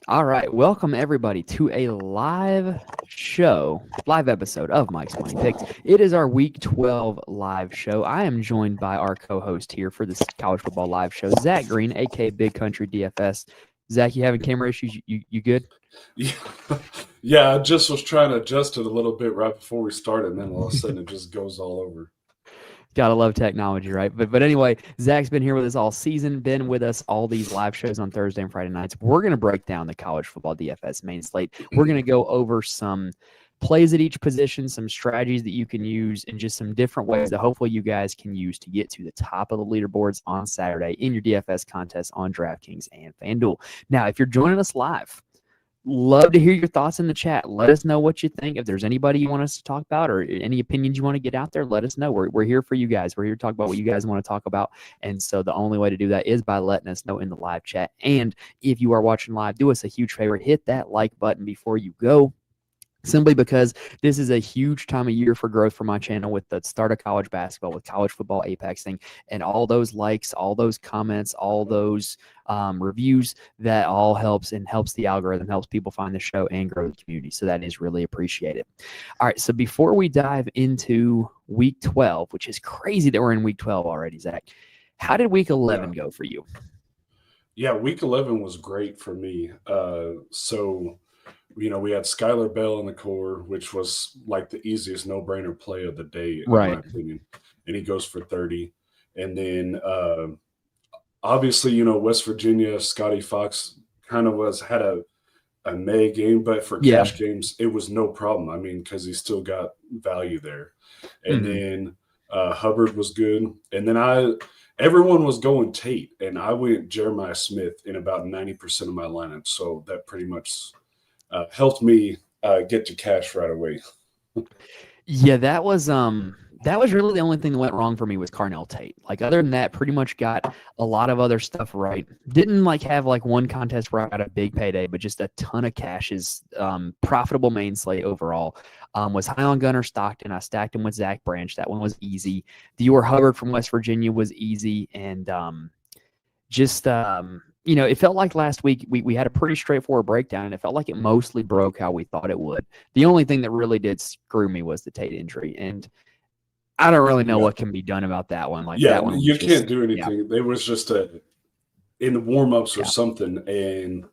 All right, welcome everybody to a live episode of Mike's Money Picks. It is our Week 12 live show. I am joined by our co-host here for this college football live show, Zac Green, aka Big Country DFS. Zac, you having camera issues? You good? Yeah, yeah. I just was trying to adjust it a little bit right before we started, and then all of a sudden it just goes all over. Gotta love technology, right? But anyway, Zac's been here with us all season, been with us all these live shows on Thursday and Friday nights. We're gonna break down the college football DFS main slate. We're gonna go over some plays at each position, some strategies that you can use, and just some different ways that hopefully you guys can use to get to the top of the leaderboards on Saturday in your DFS contest on DraftKings and FanDuel. Now, if you're joining us live, love to hear your thoughts in the chat. Let us know what you think. If there's anybody you want us to talk about or any opinions you want to get out there, let us know. We're here for you guys. We're here to talk about what you guys want to talk about. And so the only way to do that is by letting us know in the live chat. And if you are watching live, do us a huge favor. Hit that like button before you go. Simply because this is a huge time of year for growth for my channel with the start of college basketball, with college football apexing, and all those likes, all those comments, all those reviews, that all helps the algorithm, helps people find the show and grow the community. So that is really appreciated. All right, so before we dive into week 12, which is crazy that we're in week 12 already, Zac, how did week 11 go for you? Yeah, week 11 was great for me. We had Skylar Bell in the core, which was like the easiest no-brainer play of the day, in my Right. opinion. And he goes for 30. And then obviously, West Virginia, Scotty Fox kind of had a May game, but for Yeah. cash games, it was no problem. I mean, because he still got value there. And Mhm. then Hubbard was good. And then everyone was going Tate, and I went Jeremiah Smith in about 90% of my lineup. So that pretty much helped me get to cash right away. Yeah, that was really the only thing that went wrong for me was Carnell Tate. Like other than that, pretty much got a lot of other stuff right. Didn't have one contest where I got a big payday, but just a ton of cashes. Profitable main slate overall. Was high on Gunnar Stockton. I stacked him with Zach Branch. That one was easy. Dior Hubbard from West Virginia was easy, and it felt like last week we had a pretty straightforward breakdown, and it felt like it mostly broke how we thought it would. The only thing that really did screw me was the Tate injury, and I don't really know what can be done about that one. Yeah, That one was you just, can't do anything. It was just in the warm-ups or something, and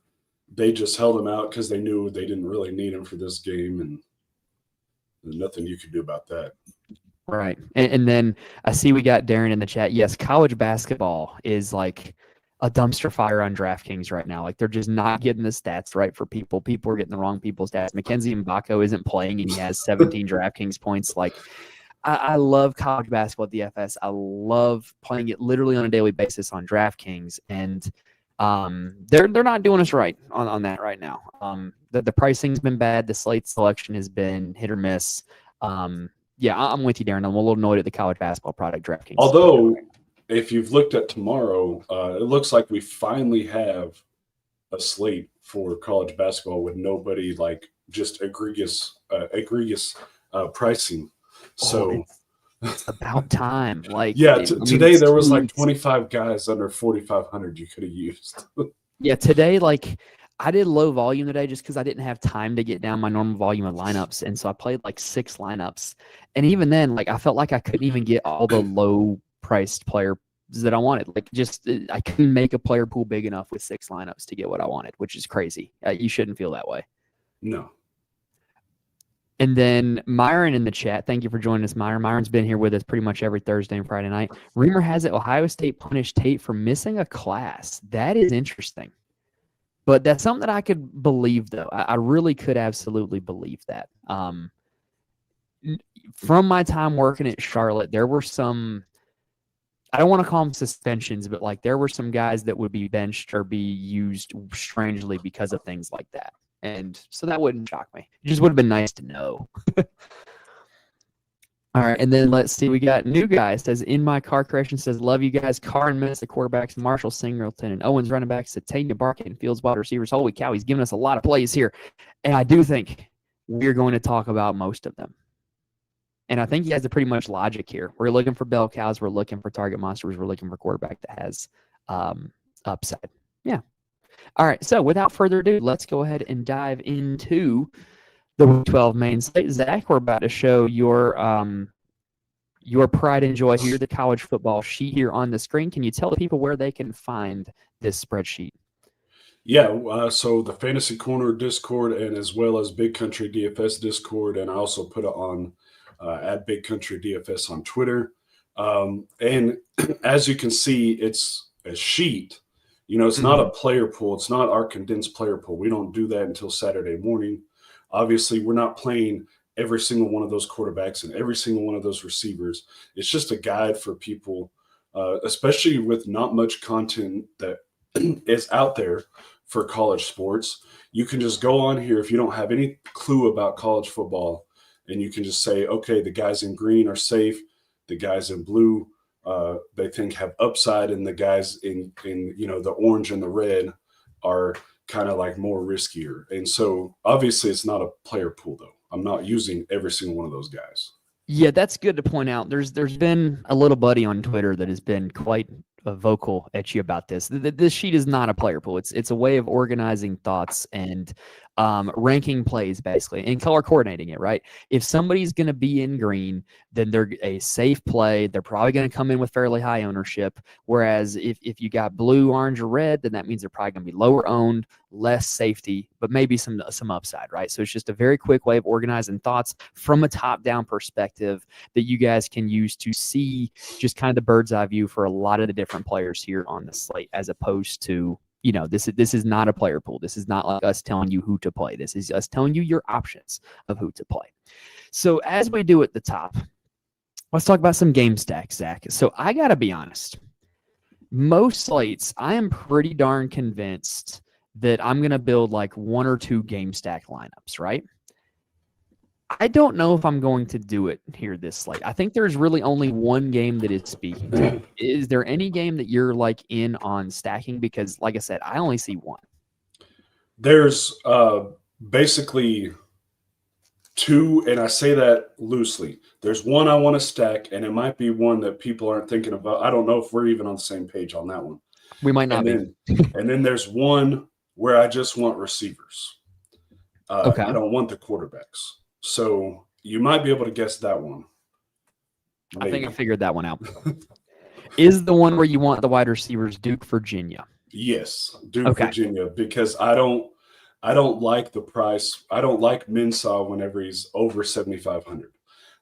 they just held him out because they knew they didn't really need him for this game, and there's nothing you could do about that. Right. And then I see we got Darren in the chat. Yes, college basketball is like a dumpster fire on DraftKings right now. Like they're just not getting the stats right for people. People are getting the wrong people's stats. Mackenzie Mbako isn't playing and he has 17 DraftKings points. Like I love college basketball DFS. I love playing it literally on a daily basis on DraftKings. And they're not doing us right on that right now. The pricing's been bad. The slate selection has been hit or miss. Yeah, I'm with you, Darren. I'm a little annoyed at the college basketball product DraftKings. Although, if you've looked at tomorrow, it looks like we finally have a slate for college basketball with nobody just egregious pricing. So it's about time. Today there was 25 guys under 4,500 you could have used. Yeah, today I did low volume today just because I didn't have time to get down my normal volume of lineups. And so I played 6 lineups. And even then, I felt like I couldn't even get all the low priced players that I wanted. I couldn't make a player pool big enough with 6 lineups to get what I wanted, which is crazy. You shouldn't feel that way. No. And then Myron in the chat, thank you for joining us, Myron. Myron's been here with us pretty much every Thursday and Friday night. Reamer has it, Ohio State punished Tate for missing a class. That is interesting. But that's something that I could believe, though. I really could absolutely believe that. From my time working at Charlotte, there were some, I don't want to call them suspensions, but there were some guys that would be benched or be used strangely because of things like that. And so that wouldn't shock me. It just would have been nice to know. All right, and then let's see. We got new guy says, in my car correction, says, love you guys. Carr and Minutes, the quarterbacks, Marshall, Singleton, and Owens running backs, Satania, Barkett, and Fields wide receivers. Holy cow, he's giving us a lot of plays here. And I do think we're going to talk about most of them. And I think he has a pretty much logic here. We're looking for bell cows. We're looking for target monsters. We're looking for quarterback that has upside. Yeah. All right, so without further ado, let's go ahead and dive into the Week 12 main slate. Zach, we're about to show your pride and joy here, the college football sheet here on the screen. Can you tell the people where they can find this spreadsheet? Yeah, so the Fantasy Corner Discord and as well as Big Country DFS Discord, and I also put it on at Big Country DFS on Twitter. And as you can see, it's a sheet. It's not a player pool. It's not our condensed player pool. We don't do that until Saturday morning. Obviously, we're not playing every single one of those quarterbacks and every single one of those receivers. It's just a guide for people, especially with not much content that is out there for college sports. You can just go on here if you don't have any clue about college football, and you can just say, okay, the guys in green are safe. The guys in blue, they think have upside, and the guys in the orange and the red are kind of like more riskier. And so obviously it's not a player pool though. I'm not using every single one of those guys. Yeah, that's good to point out. There's been a little buddy on Twitter that has been quite vocal at you about this. This sheet is not a player pool. It's a way of organizing thoughts and ranking plays, basically, and color coordinating it, right? If somebody's going to be in green, then they're a safe play. They're probably going to come in with fairly high ownership. Whereas if you got blue, orange, or red, then that means they're probably going to be lower owned, less safety, but maybe some upside, right? So it's just a very quick way of organizing thoughts from a top-down perspective that you guys can use to see just kind of the bird's eye view for a lot of the different players here on the slate, as opposed to, this is not a player pool. This is not like us telling you who to play. This is us telling you your options of who to play. So as we do at the top, let's talk about some game stacks, Zach. So I got to be honest. Most slates, I am pretty darn convinced that I'm going to build like one or two game stack lineups, right? I don't know if I'm going to do it here this slate. I think there's really only one game that is speaking to me. Is there any game that you're like in on stacking? Because like I said, I only see one. There's basically two, and I say that loosely. There's one I want to stack, and it might be one that people aren't thinking about. I don't know if we're even on the same page on that one. We might not be. And then there's one where I just want receivers. Okay. I don't want the quarterbacks. So you might be able to guess that one. Maybe. I think I figured that one out. Is the one where you want the wide receivers Duke, Virginia? Yes, Duke, Virginia, because I don't like the price. I don't like Mensah whenever he's over 7,500.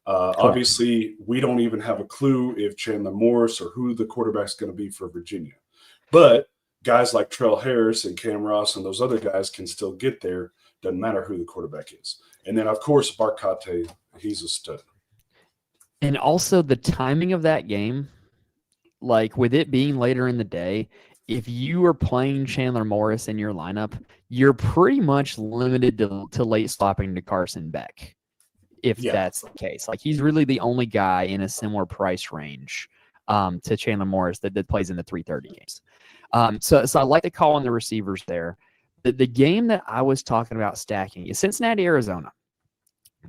Obviously, we don't even have a clue if Chandler Morris or who the quarterback's going to be for Virginia. But guys like Trell Harris and Cam Ross and those other guys can still get there. Doesn't matter who the quarterback is. And then, of course, Barcate, he's a stud. And also the timing of that game, like with it being later in the day, if you are playing Chandler Morris in your lineup, you're pretty much limited to late swapping to Carson Beck, if that's the case. Like he's really the only guy in a similar price range to Chandler Morris that plays in the 330 games. So I like to call on the receivers there. The game that I was talking about stacking is Cincinnati, Arizona.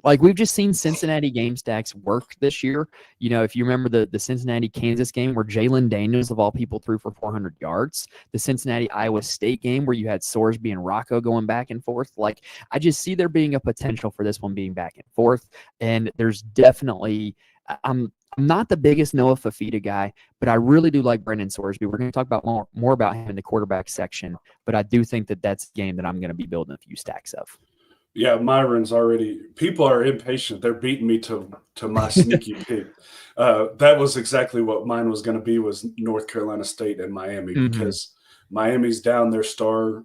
Like we've just seen Cincinnati game stacks work this year. If you remember the Cincinnati Kansas game where Jalen Daniels of all people threw for 400 yards, the Cincinnati Iowa State game where you had Sorsby and Rocco going back and forth. Like I just see there being a potential for this one being back and forth. And there's definitely I'm not the biggest Noah Fafita guy, but I really do like Brendan Sorsby. We're going to talk about more about him in the quarterback section, but I do think that that's a game that I'm going to be building a few stacks of. Yeah, Myron's already – people are impatient. They're beating me to my sneaky pick. That was exactly what mine was going to be, was North Carolina State and Miami, because Miami's down their star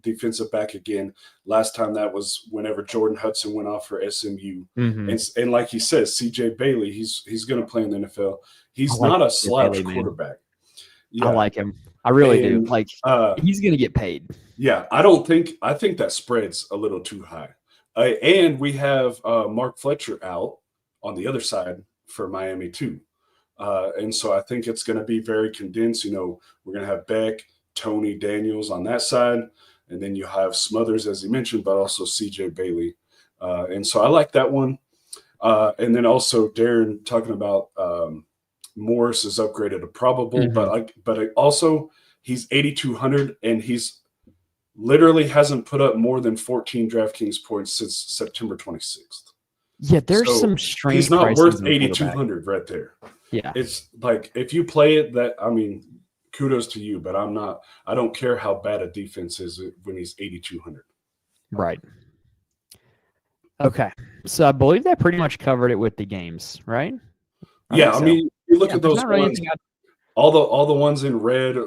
defensive back again. Last time that was whenever Jordan Hudson went off for SMU. And like he says, C.J. Bailey, he's going to play in the NFL. He's not a slouch quarterback. Yeah. I like him. I really do. Like he's going to get paid. Yeah, I think that spread's a little too high. And we have Mark Fletcher out on the other side for Miami too. And so I think it's going to be very condensed. We're going to have Beck, Tony, Daniels on that side. And then you have Smothers, as he mentioned, but also C.J. Bailey. And so I like that one. And then also Darren talking about Morris is upgraded to probable, but also he's 8,200 and he's literally hasn't put up more than 14 DraftKings points since September 26th. Yeah, there's So some strange he's not pricings worth on 8,200 right there. Yeah. It's like if you play it, kudos to you, but I don't care how bad a defense is when he's 8,200. Right. Okay. So I believe that pretty much covered it with the games, right? Yeah, I mean, you look at those really ones, all the ones in red.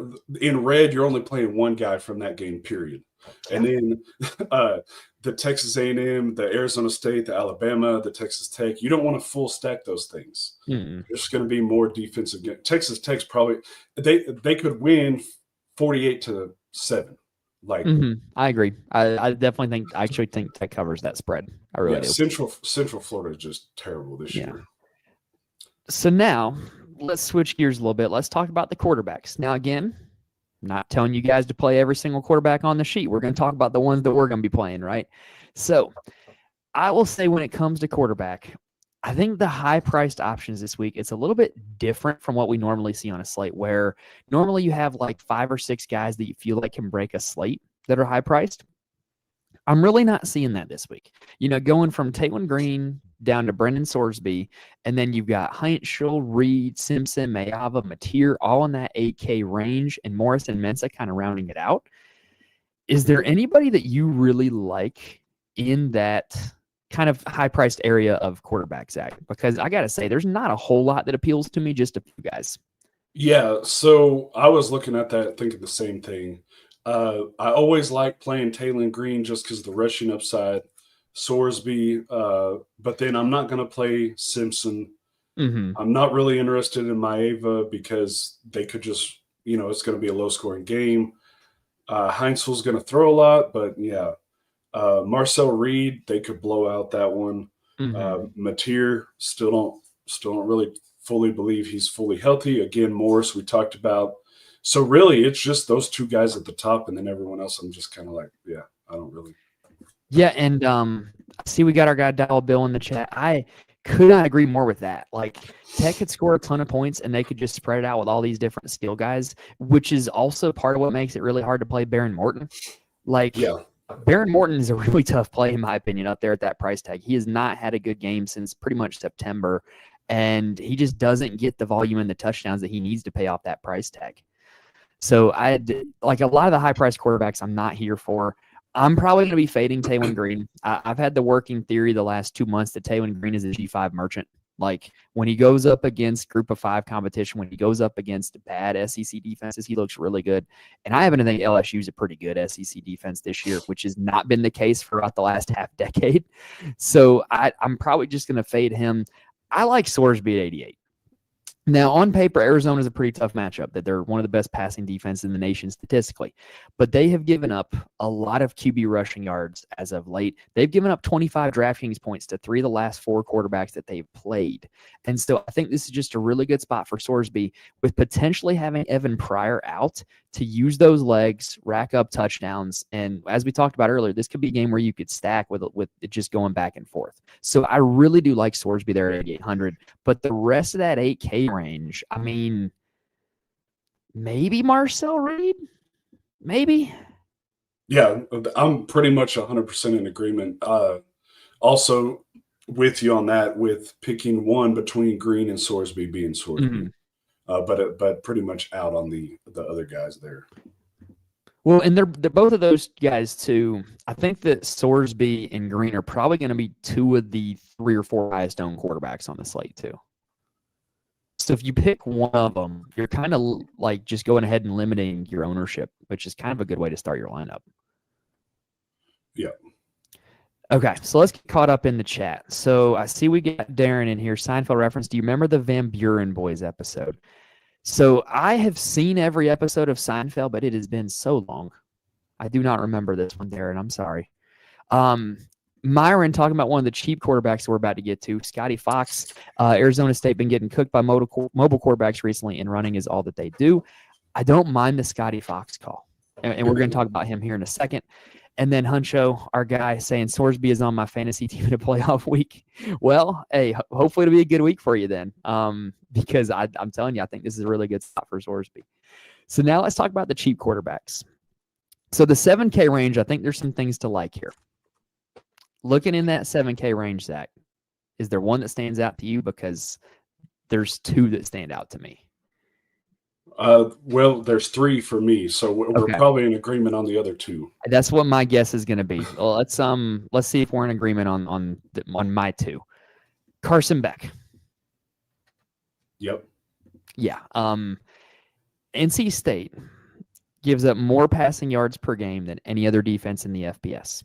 In red, you're only playing one guy from that game, period. And then the Texas A&M, the Arizona State, the Alabama, the Texas Tech, you don't want to full stack those things. Mm-mm. There's going to be more defensive. Texas Tech's probably they could win 48-7. Like I agree. I definitely think Tech covers that spread. I really do. Central Florida is just terrible this year. So now let's switch gears a little bit. Let's talk about the quarterbacks. Now, again, I'm not telling you guys to play every single quarterback on the sheet. We're going to talk about the ones that we're going to be playing, right? So I will say when it comes to quarterback, I think the high-priced options this week, it's a little bit different from what we normally see on a slate, where normally you have like 5 or 6 guys that you feel like can break a slate that are high-priced. I'm really not seeing that this week. Going from Taylor Green down to Brendan Sorsby, and then you've got Heinzel, Reed, Simpson, Mayava, Mateer, all in that 8K range, and Morris and Mensah kind of rounding it out. Is there anybody that you really like in that kind of high-priced area of quarterback, Zach? Because I got to say, there's not a whole lot that appeals to me, just a few guys. Yeah, so I was looking at that thinking the same thing. I always like playing Taylor Green just because of the rushing upside. Sorsby, but then I'm not going to play Simpson. I'm not really interested in Maeva because they could just, it's going to be a low-scoring game. Heinzel's going to throw a lot, but yeah. Marcel Reed, they could blow out that one. Mateer, still don't really fully believe he's fully healthy. Again, Morris, we talked about. So really, it's just those two guys at the top, and then everyone else, I'm just kind of like, yeah, I don't really. Yeah, and see, we got our guy Dial Bill in the chat. I could not agree more with that. Like, Tech could score a ton of points, and they could just spread it out with all these different skill guys, which is also part of what makes it really hard to play Baron Morton. Like, Baron Morton is a really tough play, in my opinion, up there at that price tag. He has not had a good game since pretty much September, and he just doesn't get the volume and the touchdowns that he needs to pay off that price tag. So, like a lot of the high-priced quarterbacks I'm not here for. I'm probably going to be fading Taylor Green. I've had the working theory the last 2 months that Taylor Green is a G5 merchant. Like, when he goes up against group of 5 competition, when he goes up against bad SEC defenses, he looks really good. And I happen to think LSU is a pretty good SEC defense this year, which has not been the case throughout the last half decade. So I'm probably just going to fade him. I like Sorsby at 88. Now, on paper, Arizona is a pretty tough matchup, that they're one of the best passing defenses in the nation statistically. But they have given up a lot of QB rushing yards as of late. They've given up 25 DraftKings points to 3 of the last 4 quarterbacks that they've played. And so I think this is just a really good spot for Sorsby, with potentially having Evan Pryor out to use those legs, rack up touchdowns. And as we talked about earlier, this could be a game where you could stack with it just going back and forth. So I really do like Sorsby there at 8,800. But the rest of that 8K range, I mean, maybe Marcel Reed? Maybe? Yeah, I'm pretty much 100% in agreement. Also, with you on that, with picking one between Green and Sorsby being Sorsby. But pretty much out on the other guys there. Well, and they're both of those guys too. I think that Sorsby and Green are probably going to be 2 of the 3 or 4 highest owned quarterbacks on the slate too. So if you pick one of them, you're kind of like just going ahead and limiting your ownership, which is kind of a good way to start your lineup. Yeah. Okay, so let's get caught up in the chat. So I see we got Darren in here. Seinfeld reference. Do you remember the Van Buren Boys episode? So I have seen every episode of Seinfeld, but it has been so long. I do not remember this one, Darren. I'm sorry. Myron talking about one of the cheap quarterbacks that we're about to get to. Scotty Fox. Arizona State been getting cooked by mobile quarterbacks recently, and running is all that they do. I don't mind the Scotty Fox call, and we're going to talk about him here in a second. And then Huncho, our guy, saying Sorsby is on my fantasy team in a playoff week. Well, hey, hopefully it'll be a good week for you then, because I'm telling you, I think this is a really good spot for Sorsby. So now let's talk about the cheap quarterbacks. So the 7K range, I think there's some things to like here. Looking in that 7K range, Zach, is there one that stands out to you? Because there's two that stand out to me. Well, there's three for me, so we're probably in agreement on the other two. That's what my guess is going to be. Well, let's see if we're in agreement on my two. Carson Beck. Yep. Yeah. NC State gives up more passing yards per game than any other defense in the FBS.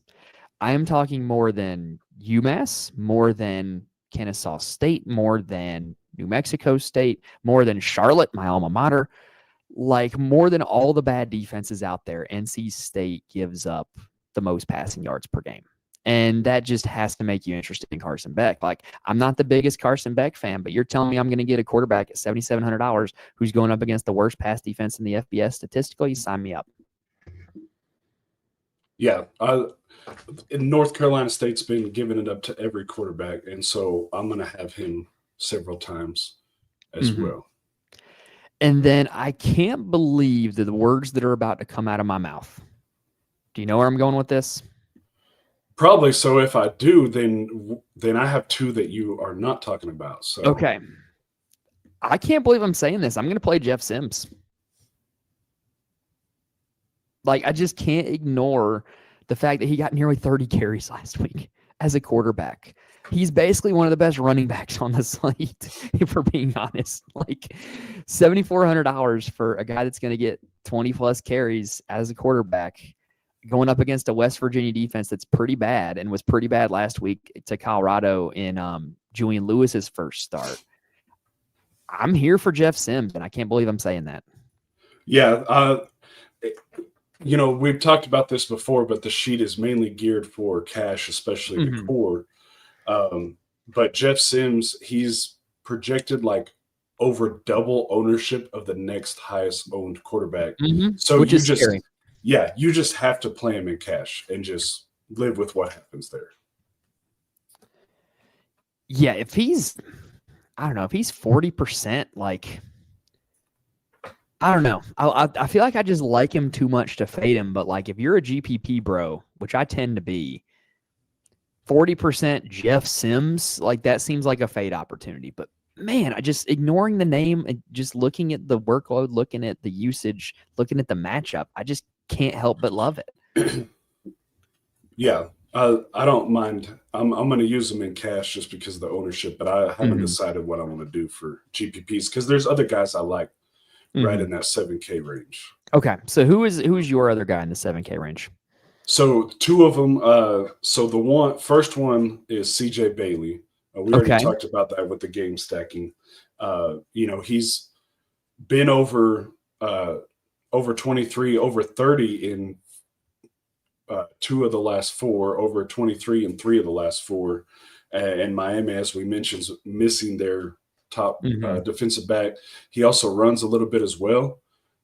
I am talking more than UMass, more than Kennesaw State, more than New Mexico State, more than Charlotte, my alma mater. Like, more than all the bad defenses out there, NC State gives up the most passing yards per game. And that just has to make you interested in Carson Beck. Like, I'm not the biggest Carson Beck fan, but you're telling me I'm going to get a quarterback at $7,700 who's going up against the worst pass defense in the FBS statistically? Sign me up. Yeah. In North Carolina State's been giving it up to every quarterback, and so I'm going to have him several times as well. And then I can't believe the words that are about to come out of my mouth. Do you know where I'm going with this? Probably. So if I do, then I have two that you are not talking about. So okay. I can't believe I'm saying this. I'm going to play Jeff Sims. Like, I just can't ignore the fact that he got nearly 30 carries last week as a quarterback. He's basically one of the best running backs on the slate, if we're being honest. Like, $7,400 for a guy that's going to get 20-plus carries as a quarterback going up against a West Virginia defense that's pretty bad and was pretty bad last week to Colorado in Julian Lewis's first start. I'm here for Jeff Sims, and I can't believe I'm saying that. Yeah, we've talked about this before, but the sheet is mainly geared for cash, especially the core. But Jeff Sims, he's projected like over double ownership of the next highest owned quarterback. So which is scary. Yeah, you just have to play him in cash and just live with what happens there. Yeah, if he's 40%, like, I don't know. I feel like I just like him too much to fade him. But, like, if you're a GPP bro, which I tend to be, 40% Jeff Sims, like, that seems like a fade opportunity. But, man, I just ignoring the name and just looking at the workload, looking at the usage, looking at the matchup, I just can't help but love it. Yeah, I don't mind. I'm going to use them in cash just because of the ownership, but I haven't decided what I want to do for GPPs because there's other guys I like. Right in that 7K range. Okay, so who's your other guy in the 7K range? So two of them. So the first one is CJ Bailey. We already talked about that with the game stacking. He's been over 23, over 30 in two of the last four, over 23 in three of the last four. And Miami, as we mentioned, is missing their top defensive back. He also runs a little bit as well.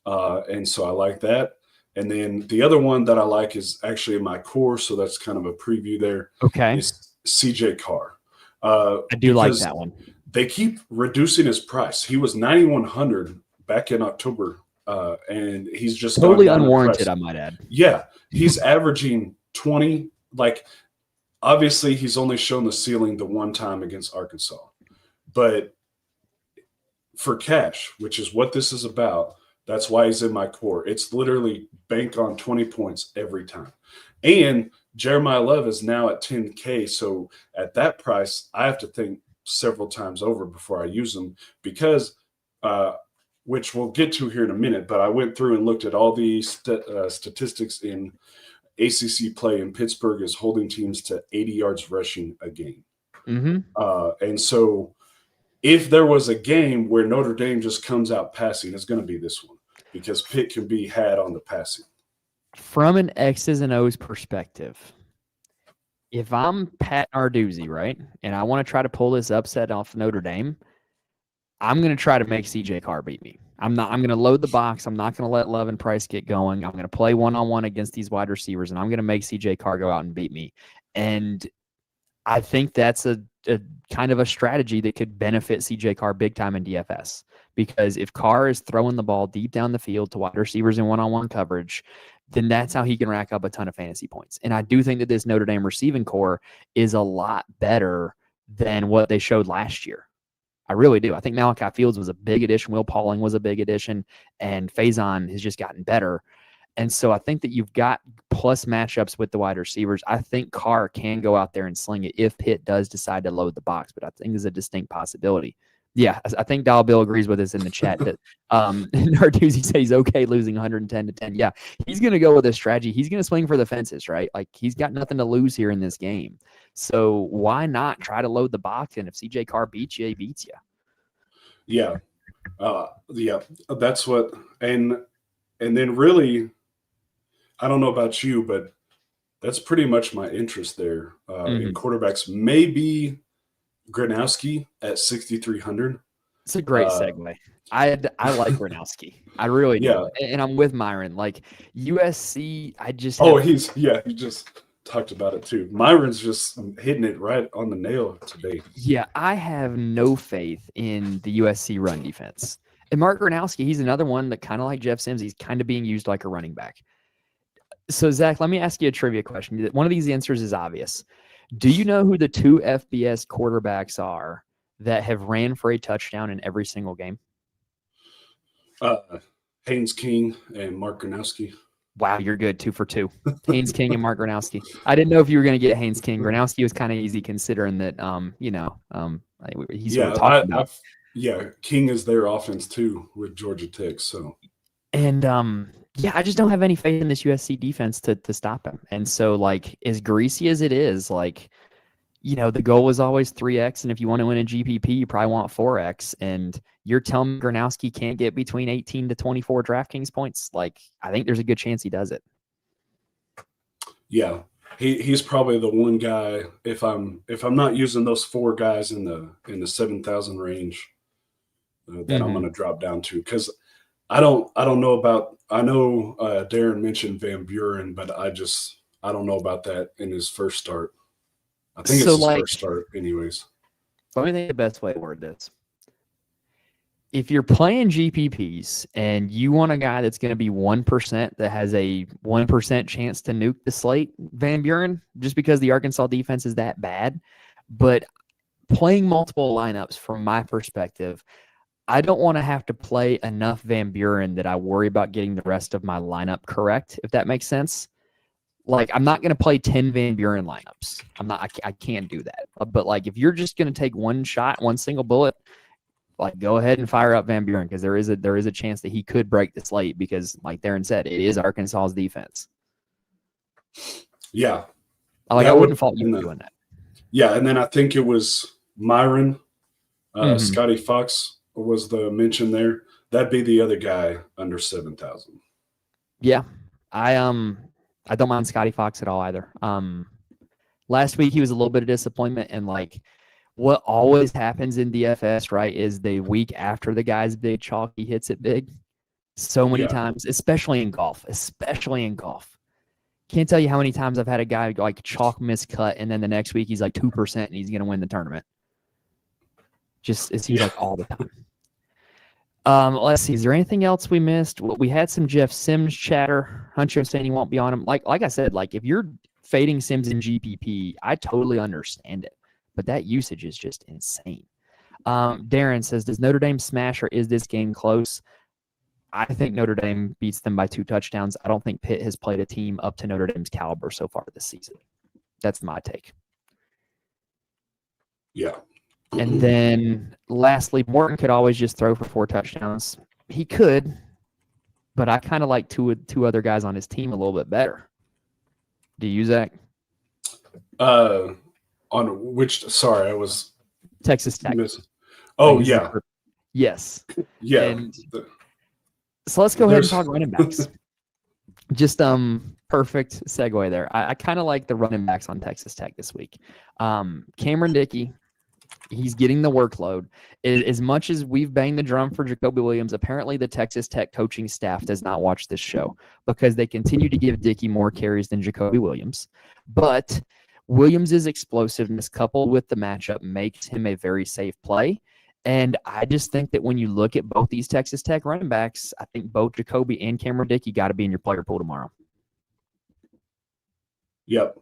And so I like that. And then the other one that I like is actually in my core. So that's kind of a preview there. Okay. Is CJ Carr. I do like that one. They keep reducing his price. He was $9,100 back in October. And he's just totally unwarranted, I might add. Yeah. He's averaging 20. Like, obviously he's only shown the ceiling the one time against Arkansas, but for cash, which is what this is about, that's why he's in my core. It's literally bank on 20 points every time. And Jeremiah Love is now at 10K. So at that price, I have to think several times over before I use them because, which we'll get to here in a minute, but I went through and looked at all the statistics in ACC play, and Pittsburgh is holding teams to 80 yards rushing a game. And so if there was a game where Notre Dame just comes out passing, it's going to be this one because Pitt can be had on the passing. From an X's and O's perspective, if I'm Pat Narduzzi, right, and I want to try to pull this upset off Notre Dame, I'm going to try to make CJ Carr beat me. I'm going to load the box. I'm not going to let Love and Price get going. I'm going to play one-on-one against these wide receivers, and I'm going to make CJ Carr go out and beat me. And I think that's a kind of a strategy that could benefit CJ Carr big time in DFS. Because if Carr is throwing the ball deep down the field to wide receivers in one-on-one coverage, then that's how he can rack up a ton of fantasy points. And I do think that this Notre Dame receiving core is a lot better than what they showed last year. I really do. I think Malachi Fields was a big addition. Will Pauling was a big addition, and Faison has just gotten better. And so I think that you've got plus matchups with the wide receivers. I think Carr can go out there and sling it if Pitt does decide to load the box, but I think there's a distinct possibility. Yeah, I think Dial Bill agrees with us in the chat that Narduzzi says he's okay losing 110 to 10. Yeah, he's going to go with a strategy. He's going to swing for the fences, right? Like, he's got nothing to lose here in this game. So why not try to load the box? And if CJ Carr beats you, he beats you. Yeah. That's what – and then really, I don't know about you, but that's pretty much my interest there in quarterbacks. Maybe – Gronowski at 6,300. It's a great segue. I like Gronowski. I really do. Yeah. And I'm with Myron. Like USC, I just he just talked about it too. Myron's just hitting it right on the nail today. Yeah, I have no faith in the USC run defense. And Mark Gronowski, he's another one that kind of like Jeff Sims, he's kind of being used like a running back. So Zach, let me ask you a trivia question. One of these answers is obvious. Do you know who the two FBS quarterbacks are that have ran for a touchdown in every single game? Haynes King and Mark Gronowski. Wow, you're good. 2 for 2. Haynes King and Mark Gronowski. I didn't know if you were going to get Haynes King. Gronowski was kind of easy considering that, he's talking about. King is their offense too with Georgia Tech. So, and I just don't have any faith in this USC defense to stop him. And so, like, as greasy as it is, like, the goal was always 3X. And if you want to win a GPP, you probably want 4X. And you're telling me Gronowski can't get between 18 to 24 DraftKings points? Like, I think there's a good chance he does it. Yeah. He's probably the one guy, if I'm not using those 4 guys in the 7,000 range, that I'm going to drop down to. Because I don't know about – I know Darren mentioned Van Buren, but I don't know about that in his first start. I think it's his first start anyways. Let me think the best way to word this. If you're playing GPPs and you want a guy that's going to be 1% that has a 1% chance to nuke the slate, Van Buren, just because the Arkansas defense is that bad. But playing multiple lineups from my perspective – I don't want to have to play enough Van Buren that I worry about getting the rest of my lineup correct, if that makes sense. Like, I'm not going to play 10 Van Buren lineups. I can't do that. But, like, if you're just going to take one shot, one single bullet, like, go ahead and fire up Van Buren because there is a chance that he could break the slate because, like Darren said, it is Arkansas's defense. Yeah. I wouldn't fault you for doing that. Yeah, and then I think it was Myron, Scotty Fox was the mention there. That'd be the other guy under 7,000. Yeah. I don't mind Scotty Fox at all either. Last week he was a little bit of disappointment, and like what always happens in DFS, right, is the week after the guy's big chalk, he hits it big. So many times, especially in golf. Can't tell you how many times I've had a guy like chalk miscut, and then the next week he's like 2% and he's gonna win the tournament. Just it seems like all the time. Let's see. Is there anything else we missed? Well, we had some Jeff Sims chatter. Huncho saying he won't be on him. Like I said, like if you're fading Sims in GPP, I totally understand it. But that usage is just insane. Darren says, does Notre Dame smash or is this game close? I think Notre Dame beats them by 2 touchdowns. I don't think Pitt has played a team up to Notre Dame's caliber so far this season. That's my take. Yeah. And then lastly, Morton could always just throw for 4 touchdowns. He could, but I kind of like two other guys on his team a little bit better. Do you, Zach? On which? Sorry, I was Texas Tech. Oh yeah. Yes. Yeah. And so let's go ahead and talk running backs. Just perfect segue there. I kind of like the running backs on Texas Tech this week. Cameron Dickey. He's getting the workload. As much as we've banged the drum for Jacoby Williams, apparently the Texas Tech coaching staff does not watch this show because they continue to give Dickey more carries than Jacoby Williams. But Williams' explosiveness coupled with the matchup makes him a very safe play. And I just think that when you look at both these Texas Tech running backs, I think both Jacoby and Cameron Dickey got to be in your player pool tomorrow. Yep.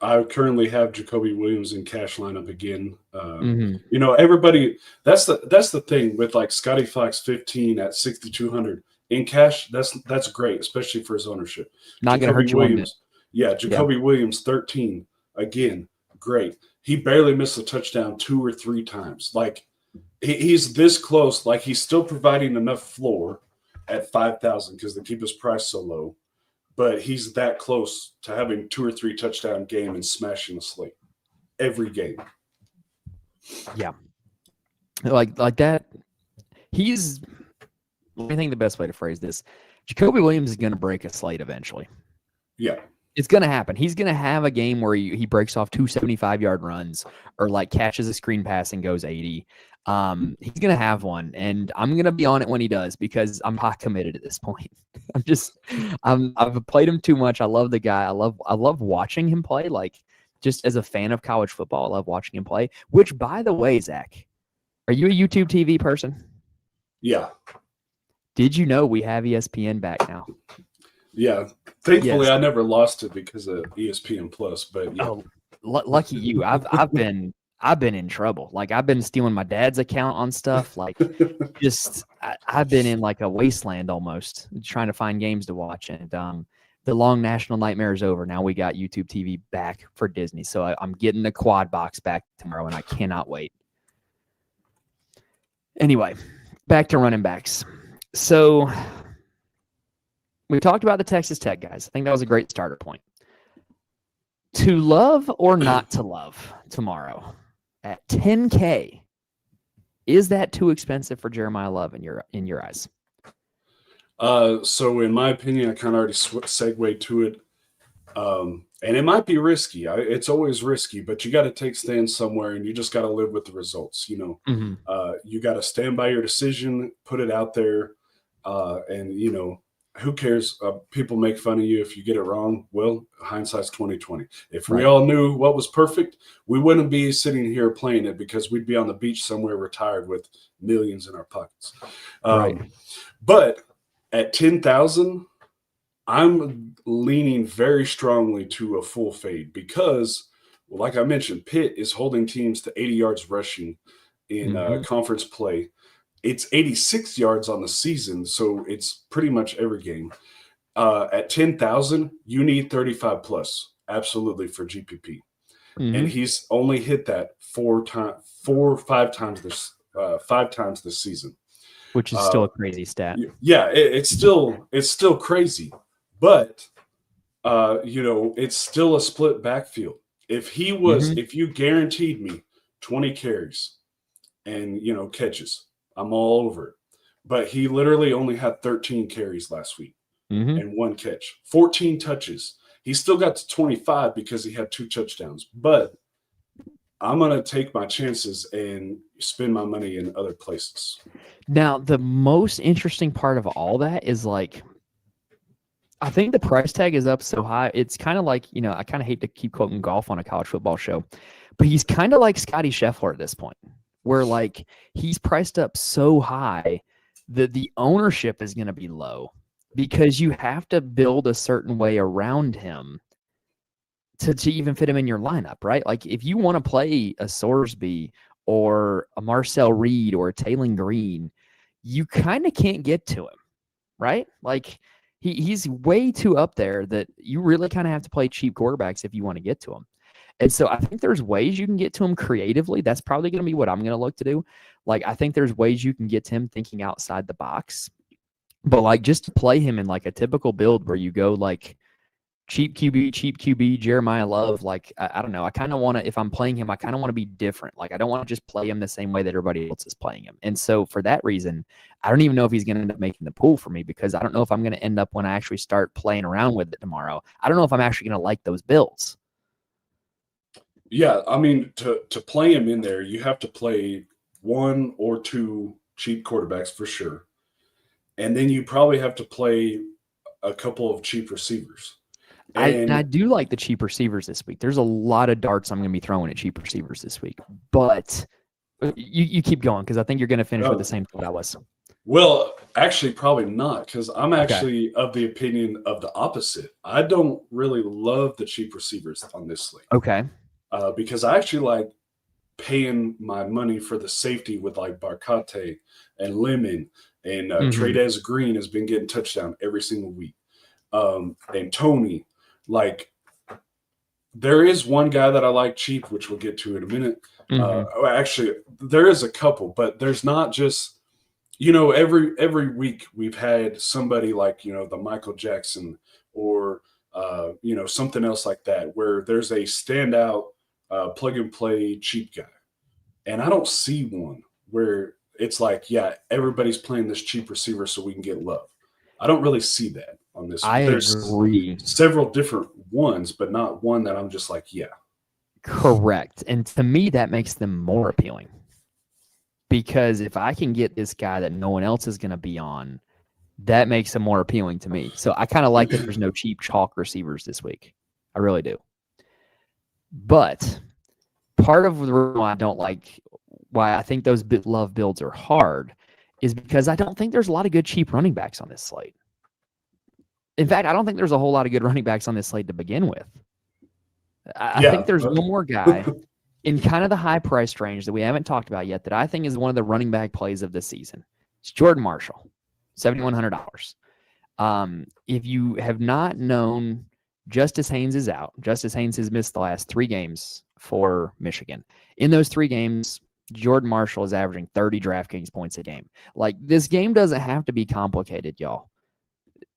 I currently have Jacoby Williams in cash lineup again. Everybody. That's the thing with like Scotty Fox 15 at 6,200 in cash. That's great, especially for his ownership. Not going to Jacoby hurt you one bit. Williams, yeah. Jacoby Williams 13 again, great. He barely missed a touchdown 2 or 3 times. Like he's this close. Like he's still providing enough floor at 5,000 because they keep his price so low. But he's that close to having 2 or 3 touchdown game and smashing the slate every game. Yeah, like that. I think the best way to phrase this: Jacoby Williams is going to break a slate eventually. Yeah, it's going to happen. He's going to have a game where he breaks off 2 75-yard runs or like catches a screen pass and goes 80. He's going to have one, and I'm going to be on it when he does because I'm not committed at this point. I've played him too much. I love the guy. I love watching him play. Like just as a fan of college football, I love watching him play. Which, by the way, Zach, are you a YouTube TV person? Yeah. Did you know we have ESPN back now? Yeah. Thankfully, I never lost it because of ESPN Plus. But yeah. Oh, lucky you. I've been in trouble. Like I've been stealing my dad's account on stuff. Like I've been in like a wasteland almost trying to find games to watch. And the long national nightmare is over. Now we got YouTube TV back for Disney. So I'm getting the quad box back tomorrow, and I cannot wait. Anyway, back to running backs. So we talked about the Texas Tech guys. I think that was a great starter point. To love or not to love tomorrow at 10K, is that too expensive for Jeremiah Love in your eyes? So in my opinion, I kind of already segued to it. And it might be risky. It's always risky, but you got to take stands somewhere, and you just got to live with the results. You got to stand by your decision, put it out there, and who cares? People make fun of you if you get it wrong. Well, hindsight's 20/20. If we all knew what was perfect, we wouldn't be sitting here playing it because we'd be on the beach somewhere retired with millions in our pockets. But at 10,000. I'm leaning very strongly to a full fade because, like I mentioned, Pitt is holding teams to 80 yards rushing in conference play. It's 86 yards on the season, so it's pretty much every game. At 10,000, you need 35 plus, absolutely, for GPP. And he's only hit that 5 times this season. Which is still a crazy stat. Yeah, it's still crazy. But, it's still a split backfield. If you guaranteed me 20 carries and, catches, I'm all over it. But he literally only had 13 carries last week and 1 catch, 14 touches. He still got to 25 because he had 2 touchdowns. But I'm going to take my chances and spend my money in other places. Now, the most interesting part of all that is like, I think the price tag is up so high. It's kind of like, I kind of hate to keep quoting golf on a college football show, but he's kind of like Scotty Scheffler at this point, where like he's priced up so high that the ownership is going to be low because you have to build a certain way around him to even fit him in your lineup, right? Like if you want to play a Sorsby or a Marcel Reed or a Taylor Green, you kind of can't get to him, right? Like he's way too up there that you really kind of have to play cheap quarterbacks if you want to get to him. And so I think there's ways you can get to him creatively. That's probably going to be what I'm going to look to do. Like, I think there's ways you can get to him thinking outside the box. But, like, just to play him in, like, a typical build where you go, like, cheap QB, Jeremiah Love, like, I don't know. I kind of want to, if I'm playing him, I kind of want to be different. Like, I don't want to just play him the same way that everybody else is playing him. And so for that reason, I don't even know if he's going to end up making the pool for me because I don't know if I'm going to end up when I actually start playing around with it tomorrow. I don't know if I'm actually going to like those builds. Yeah, I mean, to play him in there, you have to play 1 or 2 cheap quarterbacks for sure. And then you probably have to play a couple of cheap receivers. And I do like the cheap receivers this week. There's a lot of darts I'm going to be throwing at cheap receivers this week. But you keep going because I think you're going to finish with the same thought I was. Well, actually, probably not, because I'm Okay. actually of the opinion of the opposite. I don't really love the cheap receivers on this slate Okay. because I actually like paying my money for the safety with like Barcate and Lemon and Hmm. Trades Green has been getting touchdown every single week. And Tony, like there is one guy that I like cheap, which we'll get to in a minute. Hmm. Actually, there is a couple, but there's not just every week we've had somebody like the Michael Jackson or something else like that where there's a standout plug and play cheap guy, and I don't see one where it's like, yeah, everybody's playing this cheap receiver so we can get love. I don't really see that on this. I There's agree. several different ones, but not one that I'm just like, yeah. Correct. And to me, that makes them more appealing. Because if I can get this guy that no one else is going to be on, that makes him more appealing to me. So I kind of like that there's no cheap chalk receivers this week. I really do. But part of the reason why I don't like, why I think those love builds are hard is because I don't think there's a lot of good cheap running backs on this slate. In fact, I don't think there's a whole lot of good running backs on this slate to begin with. I think Yeah. there's one more guy in kind of the high price range that we haven't talked about yet that I think is one of the running back plays of the season. It's Jordan Marshall, $7,100. If you have not known, Justice Haynes is out. Justice Haynes has missed the last 3 games for Michigan. In those 3 games, Jordan Marshall is averaging 30 DraftKings points a game. Like, this game doesn't have to be complicated, y'all.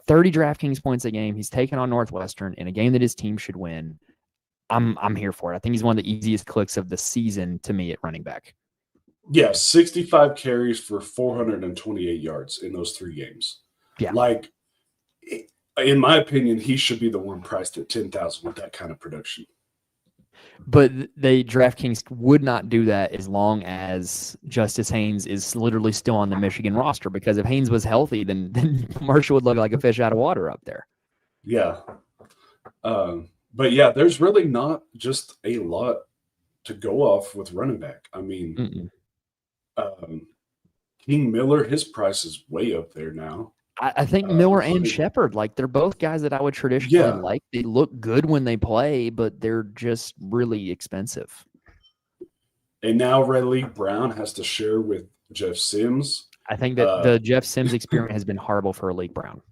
30 DraftKings points a game. He's taken on Northwestern in a game that his team should win. I'm here for it. I think he's one of the easiest clicks of the season to me at running back. Yeah, 65 carries for 428 yards in those 3 games. Yeah. Like, in my opinion, he should be the one priced at 10,000 with that kind of production. But DraftKings would not do that as long as Justice Haynes is literally still on the Michigan roster, because if Haynes was healthy, then Marshall would look like a fish out of water up there. Yeah. But yeah, there's really not just a lot to go off with running back. I mean, King Miller, his price is way up there now. I think Miller and Shepard, like, they're both guys that I would traditionally like. They look good when they play, but they're just really expensive. And now Riley Brown has to share with Jeff Sims. I think that the Jeff Sims experience has been horrible for Riley Brown.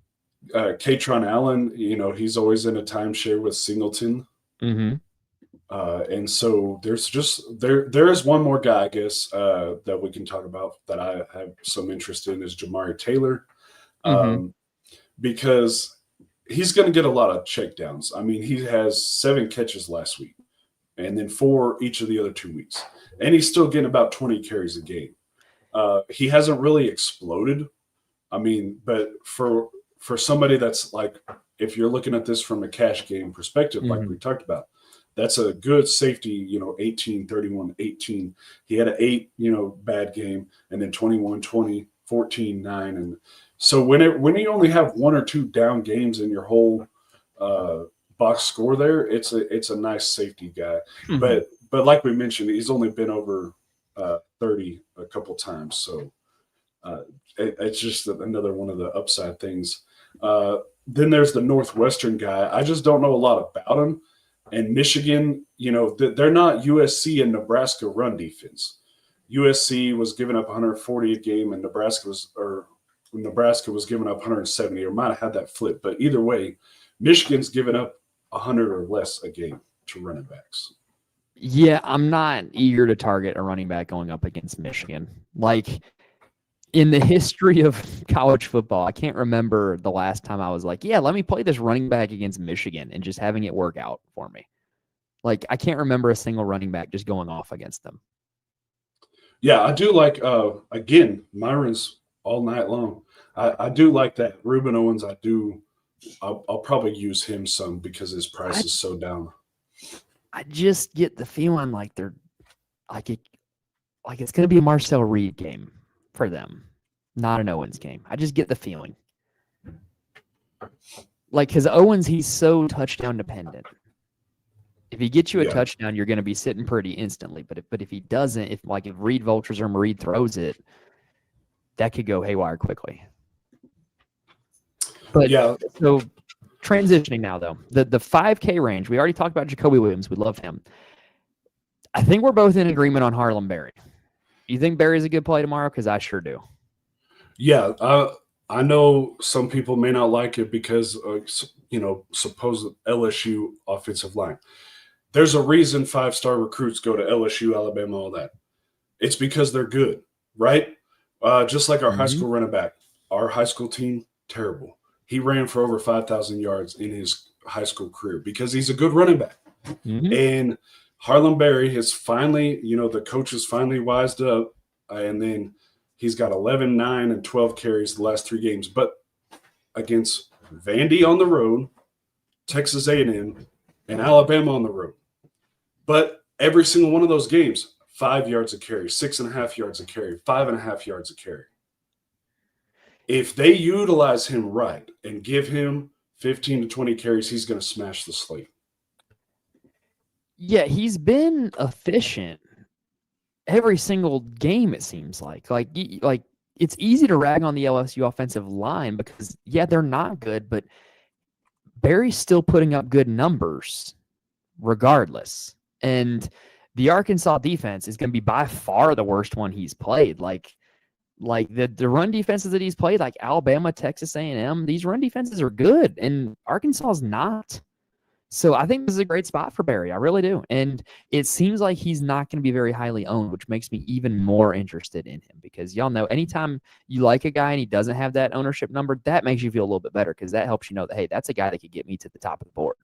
Katron Allen, he's always in a timeshare with Singleton. Mm-hmm. And so there's there is one more guy, I guess, that we can talk about that I have some interest in is Jamari Taylor. Because he's going to get a lot of checkdowns. I mean, he has 7 catches last week and then 4 each of the other 2 weeks. And he's still getting about 20 carries a game. He hasn't really exploded. I mean, but for somebody that's like, if you're looking at this from a cash game perspective, like we talked about, that's a good safety, 18, 31, 18. He had an 8, bad game, and then 21, 20, 14, 9. And so when you only have 1 or 2 down games in your whole box score there, it's a nice safety guy. But like we mentioned, he's only been over 30 a couple times. So it's just another one of the upside things. Then there's the Northwestern guy. I just don't know a lot about him. And Michigan, they're not USC and Nebraska run defense. USC was giving up 140 a game, and Nebraska was giving up 170, or might have had that flip. But either way, Michigan's giving up 100 or less a game to running backs. Yeah, I'm not eager to target a running back going up against Michigan. Like, in the history of college football, I can't remember the last time I was like, yeah, let me play this running back against Michigan and just having it work out for me. Like, I can't remember a single running back just going off against them. Yeah, I do like, again, Myron's all night long. I do like that. Reuben Owens, I'll probably use him some because his price is so down. I just get the feeling like they're like it's going to be a Marcel Reed game for them, not an Owens game. I just get the feeling. Like, because Owens, he's so touchdown dependent. If he gets you a touchdown, you're going to be sitting pretty instantly. But if he doesn't, if Reed vultures or Reed throws it, that could go haywire quickly. But Yeah. so transitioning now, though, the 5K range, we already talked about Jacoby Williams. We love him. I think we're both in agreement on Harlem Berry. You think Berry's a good play tomorrow? Because I sure do. Yeah. I know some people may not like it because, supposed LSU offensive line. There's a reason 5-star recruits go to LSU, Alabama, all that. It's because they're good, right? Just like our high school running back. Our high school team, terrible. He ran for over 5,000 yards in his high school career because he's a good running back. And Harlem Berry has finally, the coach has finally wised up, and then he's got 11, 9, and 12 carries the last 3 games. But against Vandy on the road, Texas A&M, and Alabama on the road. But every single one of those games, 5 yards a carry, 6.5 yards a carry, 5.5 yards a carry. If they utilize him right and give him 15 to 20 carries, he's going to smash the slate. Yeah, he's been efficient every single game, it seems like. Like it's easy to rag on the LSU offensive line because, yeah, they're not good, but Barry's still putting up good numbers regardless. And the Arkansas defense is going to be by far the worst one he's played. Like the run defenses that he's played, like Alabama, Texas A&M, these run defenses are good, and Arkansas is not. So I think this is a great spot for Barry. I really do. And it seems like he's not going to be very highly owned, which makes me even more interested in him because y'all know anytime you like a guy and he doesn't have that ownership number, that makes you feel a little bit better because that helps you know that, hey, that's a guy that could get me to the top of the board.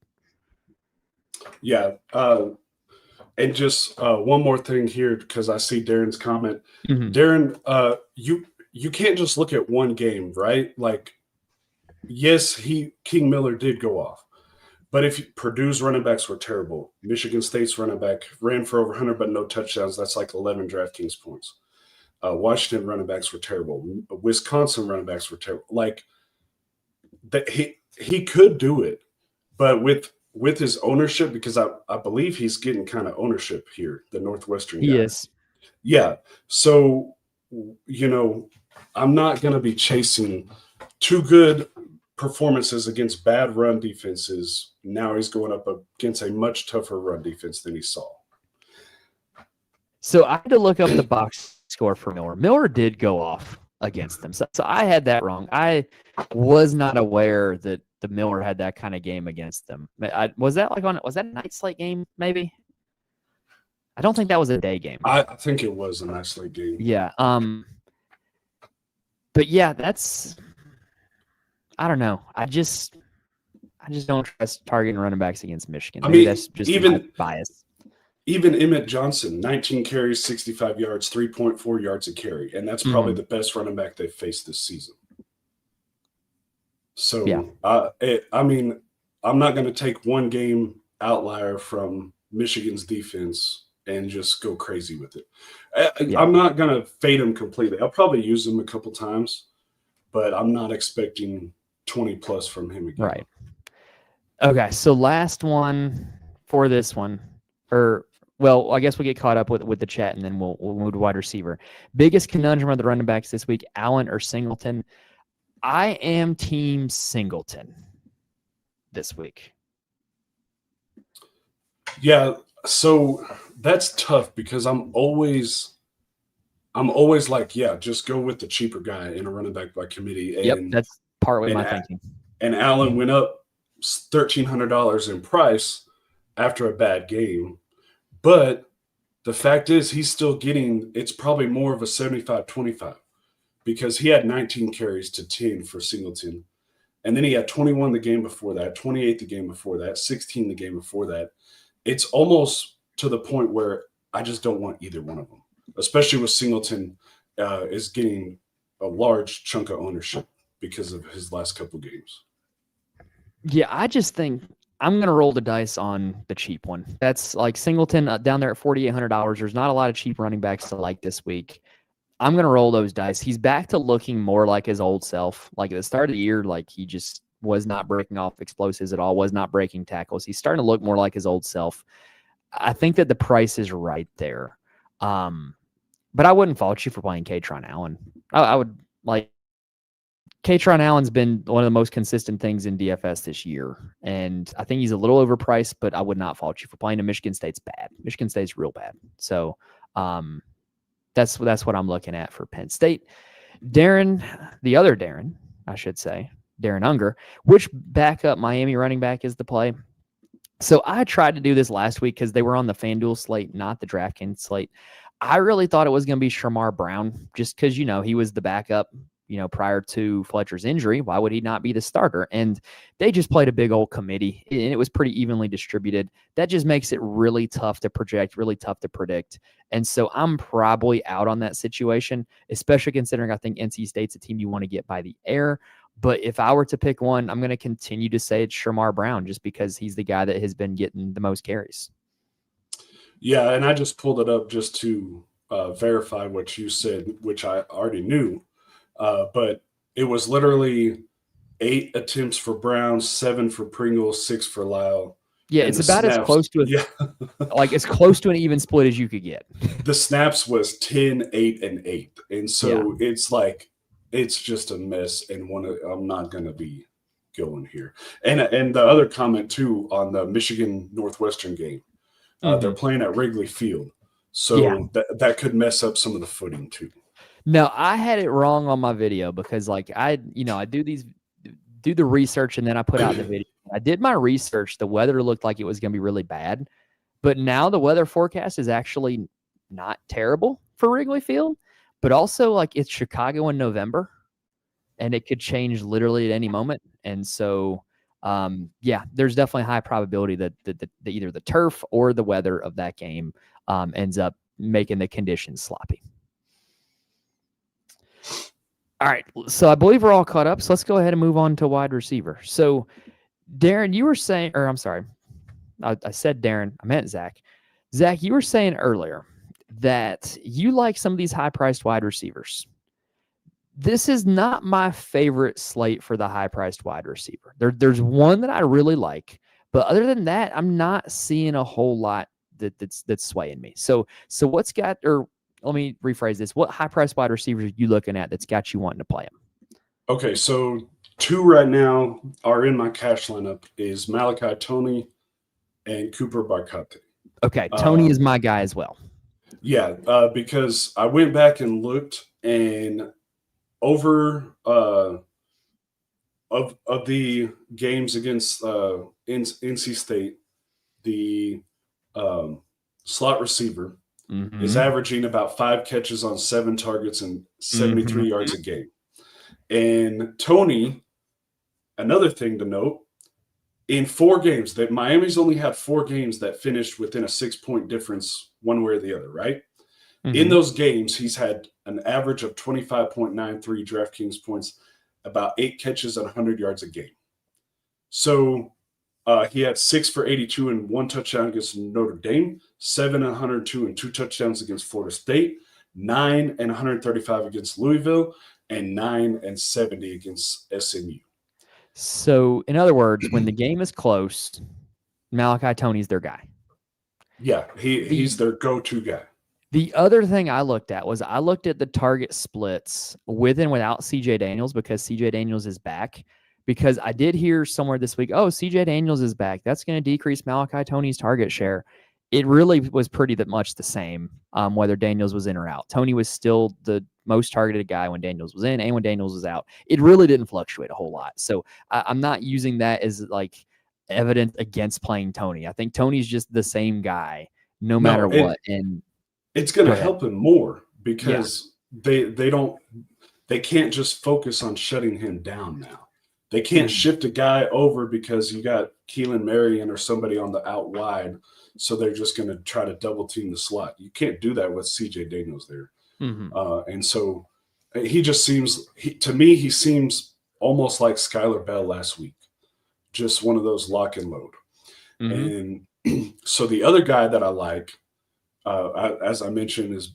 Yeah. And just one more thing here because I see Darren's comment. Darren, you can't just look at one game, right? Like, yes, King Miller did go off. But if Purdue's running backs were terrible, Michigan State's running back ran for over 100 but no touchdowns, that's like 11 DraftKings points. Washington running backs were terrible. Wisconsin running backs were terrible. Like, he could do it, but with his ownership, because I believe he's getting kind of ownership here, the Northwestern guy. He is. Yeah. So, I'm not going to be chasing too good performances against bad run defenses. Now he's going up against a much tougher run defense than he saw. So I had to look up the box score for Miller. Miller did go off against them. So I had that wrong. I was not aware that the Miller had that kind of game against them. Was that a night slate game maybe? I don't think that was a day game. I think it was a night slate game. Yeah. But yeah, I don't know. I just don't trust targeting running backs against Michigan. Maybe that's just my bias. Even Emmett Johnson, 19 carries, 65 yards, 3.4 yards a carry. And that's probably the best running back they've faced this season. So, yeah. I'm not going to take one game outlier from Michigan's defense and just go crazy with it. I'm not going to fade him completely. I'll probably use him a couple times, but I'm not expecting 20 plus from him again. Right. Okay. So last one for this one, I guess we get caught up with the chat and then we'll move to wide receiver. Biggest conundrum of the running backs this week, Allen or Singleton? I am team Singleton this week. Yeah. So that's tough because I'm always like, yeah, just go with the cheaper guy in a running back by committee. And, that's partly my thinking. And Allen went up $1,300 in price after a bad game. But the fact is he's still getting – it's probably more of a 75-25 because he had 19 carries to 10 for Singleton. And then he had 21 the game before that, 28 the game before that, 16 the game before that. It's almost to the point where I just don't want either one of them, especially with Singleton is getting a large chunk of ownership because of his last couple of games. Yeah, I just think I'm going to roll the dice on the cheap one. That's like Singleton down there at $4,800. There's not a lot of cheap running backs to like this week. I'm going to roll those dice. He's back to looking more like his old self. Like at the start of the year, like he just was not breaking off explosives at all, was not breaking tackles. He's starting to look more like his old self. I think that the price is right there. But I wouldn't fault you for playing Katron Allen. I would like Katron Allen's been one of the most consistent things in DFS this year, and I think he's a little overpriced, but I would not fault you for playing him. Michigan State's bad. Michigan State's real bad. So that's what I'm looking at for Penn State. Darren, the other Darren, I should say, Darren Unger, which backup Miami running back is the play? So I tried to do this last week because they were on the FanDuel slate, not the DraftKings slate. I really thought it was going to be Shamar Brown just because, he was the backup, prior to Fletcher's injury. Why would he not be the starter? And they just played a big old committee, and it was pretty evenly distributed. That just makes it really tough to project, really tough to predict. And so I'm probably out on that situation, especially considering I think NC State's a team you want to get by the air. But if I were to pick one, I'm going to continue to say it's Shamar Brown just because he's the guy that has been getting the most carries. Yeah, and I just pulled it up just to verify what you said, which I already knew. But it was literally 8 attempts for Brown, 7 for Pringle, 6 for Lyle. Yeah, it's about as close to as close to an even split as you could get. The snaps was 10, 8, and 8. And so it's like it's just a mess, and I'm not going to be going here. And the other comment, too, on the Michigan Northwestern game, they're playing at Wrigley Field. So that could mess up some of the footing, too. No, I had it wrong on my video because, I do the research and then I put out the video. I did my research. The weather looked like it was going to be really bad, but now the weather forecast is actually not terrible for Wrigley Field, but also it's Chicago in November and it could change literally at any moment. And so, there's definitely a high probability that either the turf or the weather of that game ends up making the conditions sloppy. All right, so I believe we're all caught up. So let's go ahead and move on to wide receiver. So, Darren, you were saying, or I'm sorry, I said Darren, I meant Zach. Zach, you were saying earlier that you like some of these high-priced wide receivers. This is not my favorite slate for the high-priced wide receiver. There's one that I really like, but other than that, I'm not seeing a whole lot that's swaying me. So what's got or let me rephrase this. What high-priced wide receivers are you looking at that's got you wanting to play them? Okay, so 2 right now are in my cash lineup is Malachi Tony and Cooper Barkate. Okay, Tony is my guy as well. Yeah, because I went back and looked, and over of the games against NC State, the slot receiver is averaging about 5 catches on 7 targets and 73 yards a game. And Tony, another thing to note, in 4 games, that Miami's only had 4 games that finished within a 6-point difference one way or the other, right? In those games, he's had an average of 25.93 DraftKings points, about 8 catches and 100 yards a game. So he had 6 for 82 and 1 touchdown against Notre Dame, 7 and 102 and 2 touchdowns against Florida State, 9 and 135 against Louisville, and 9 and 70 against SMU. So, in other words, when the game is close, Malachi Tony's their guy. Yeah, he's their go-to guy. The other thing I looked at was I looked at the target splits with and without CJ Daniels because CJ Daniels is back. Because I did hear somewhere this week, CJ Daniels is back. That's going to decrease Malachi Tony's target share. It really was pretty much the same whether Daniels was in or out. Tony was still the most targeted guy when Daniels was in and when Daniels was out. It really didn't fluctuate a whole lot. So I'm not using that as evidence against playing Tony. I think Tony's just the same guy no matter what. And it's going to help him more because they can't just focus on shutting him down now. They can't shift a guy over because you got Keelan Marion or somebody on the out wide, so they're just going to try to double team the slot. You can't do that with CJ Daniels there. And so he just seems to me he seems almost like Skylar Bell last week, just one of those lock and load. And so the other guy that I like, as I mentioned, is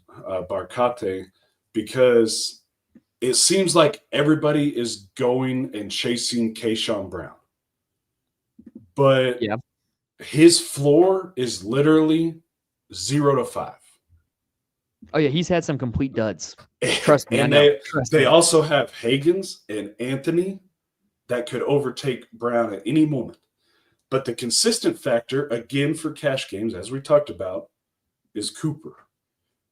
Barkate, because it seems like everybody is going and chasing Keyshawn Brown. But his floor is literally 0 to 5. Oh yeah, he's had some complete duds. Trust me, I And know. Trust they me. also have Higgins and Anthony that could overtake Brown at any moment. But the consistent factor, again, for cash games, as we talked about, is Cooper.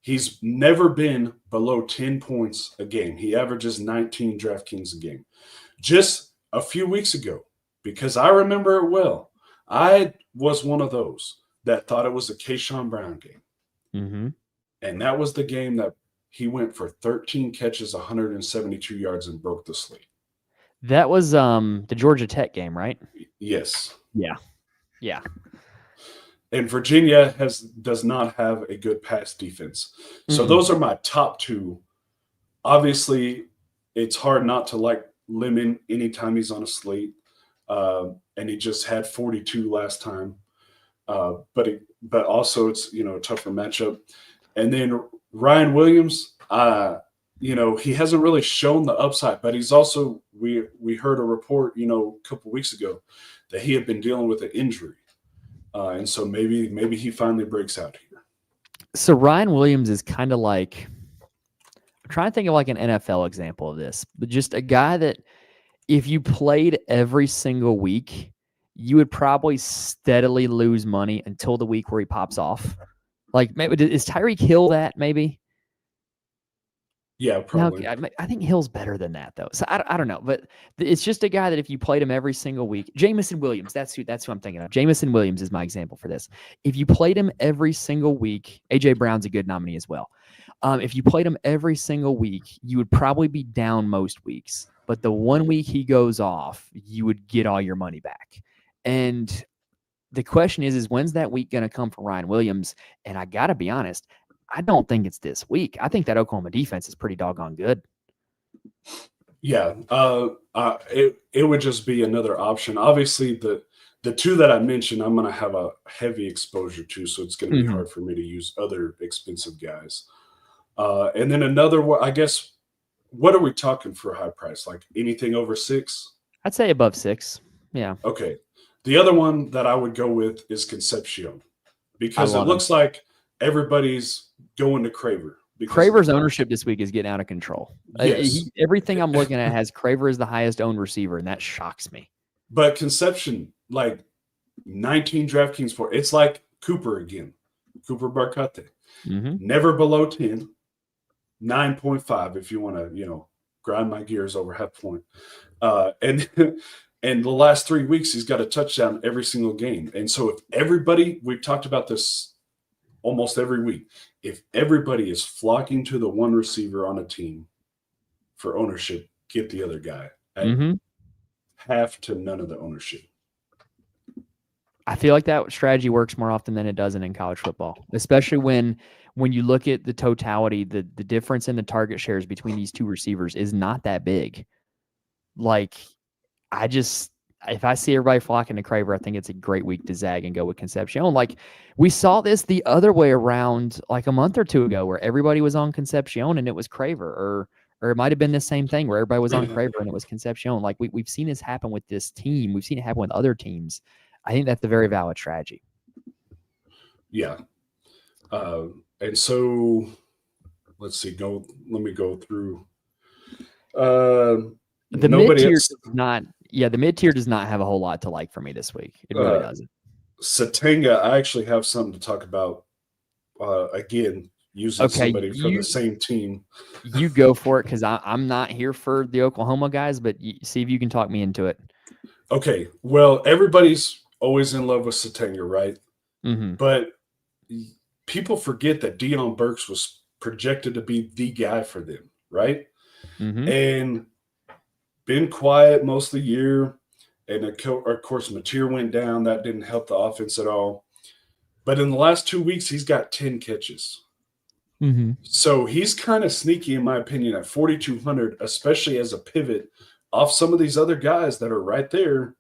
He's never been below 10 points a game. He averages 19 DraftKings a game. Just a few weeks ago, because I remember it well, I was one of those that thought it was a Keyshawn Brown game. Mm-hmm. And that was the game that he went for 13 catches, 172 yards, and broke the slate. That was the Georgia Tech game, right? Yes. Yeah. Yeah. And Virginia does not have a good pass defense. So those are my top two. Obviously, it's hard not to like Lemon anytime he's on a slate. And he just had 42 last time. But also it's, a tougher matchup. And then Ryan Williams, he hasn't really shown the upside, but he's also, we heard a report, a couple weeks ago that he had been dealing with an injury. And so maybe he finally breaks out here. So Ryan Williams is kind of like, I'm trying to think of like an NFL example of this, but just a guy that if you played every single week, you would probably steadily lose money until the week where he pops off. Like, maybe is Tyreek Hill that maybe? Yeah, probably. No, I think Hill's better than that though. So I don't know, but it's just a guy that if you played him every single week, Jamison Williams, that's who I'm thinking of. Jamison Williams is my example for this. If you played him every single week, AJ Brown's a good nominee as well. If you played him every single week, you would probably be down most weeks. But the 1 week he goes off, you would get all your money back. And the question is when's that week going to come for Ryan Williams? And I got to be honest, I don't think it's this week. I think that Oklahoma defense is pretty doggone good. Yeah, it would just be another option. Obviously, the two that I mentioned, I'm going to have a heavy exposure to, so it's going to be hard for me to use other expensive guys. And then another one, I guess, what are we talking for a high price? Like anything over 6? I'd say above 6. Yeah. Okay. The other one that I would go with is Concepcion, because it looks like everybody's going to Craver. Craver's ownership this week is getting out of control. Yes. Everything I'm looking at has Craver as the highest owned receiver, and that shocks me. But Concepcion, like 19 DraftKings for, it's like Cooper again. Cooper Barcate. Never below 10. 9.5 if you want to, grind my gears over half point. And the last 3 weeks, he's got a touchdown every single game. And so if everybody, we've talked about this almost every week, if everybody is flocking to the one receiver on a team for ownership, get the other guy at half to none of the ownership. I feel like that strategy works more often than it doesn't in college football, especially when you look at the totality, the difference in the target shares between these two receivers is not that big. Like, if I see everybody flocking to Craver, I think it's a great week to zag and go with Concepcion. Like, we saw this the other way around like a month or two ago where everybody was on Concepcion and it was Craver, or it might have been the same thing where everybody was on Craver and it was Concepcion. Like, we've seen this happen with this team. We've seen it happen with other teams. I think that's a very valid strategy. Yeah. And so let's see, let me go through. The mid-tier does not, the mid-tier does not have a whole lot to like for me this week. It really doesn't. Satanga, I actually have something to talk about. Again, using somebody from the same team. You go for it, because I'm not here for the Oklahoma guys, but see if you can talk me into it. Okay. Well, everybody's always in love with Satanga, right? But people forget that Deion Burks was projected to be the guy for them, right? And been quiet most of the year. And of course, Mateer went down. That didn't help the offense at all. But in the last 2 weeks, he's got 10 catches. So he's kind of sneaky, in my opinion, at 4,200, especially as a pivot off some of these other guys that are right there.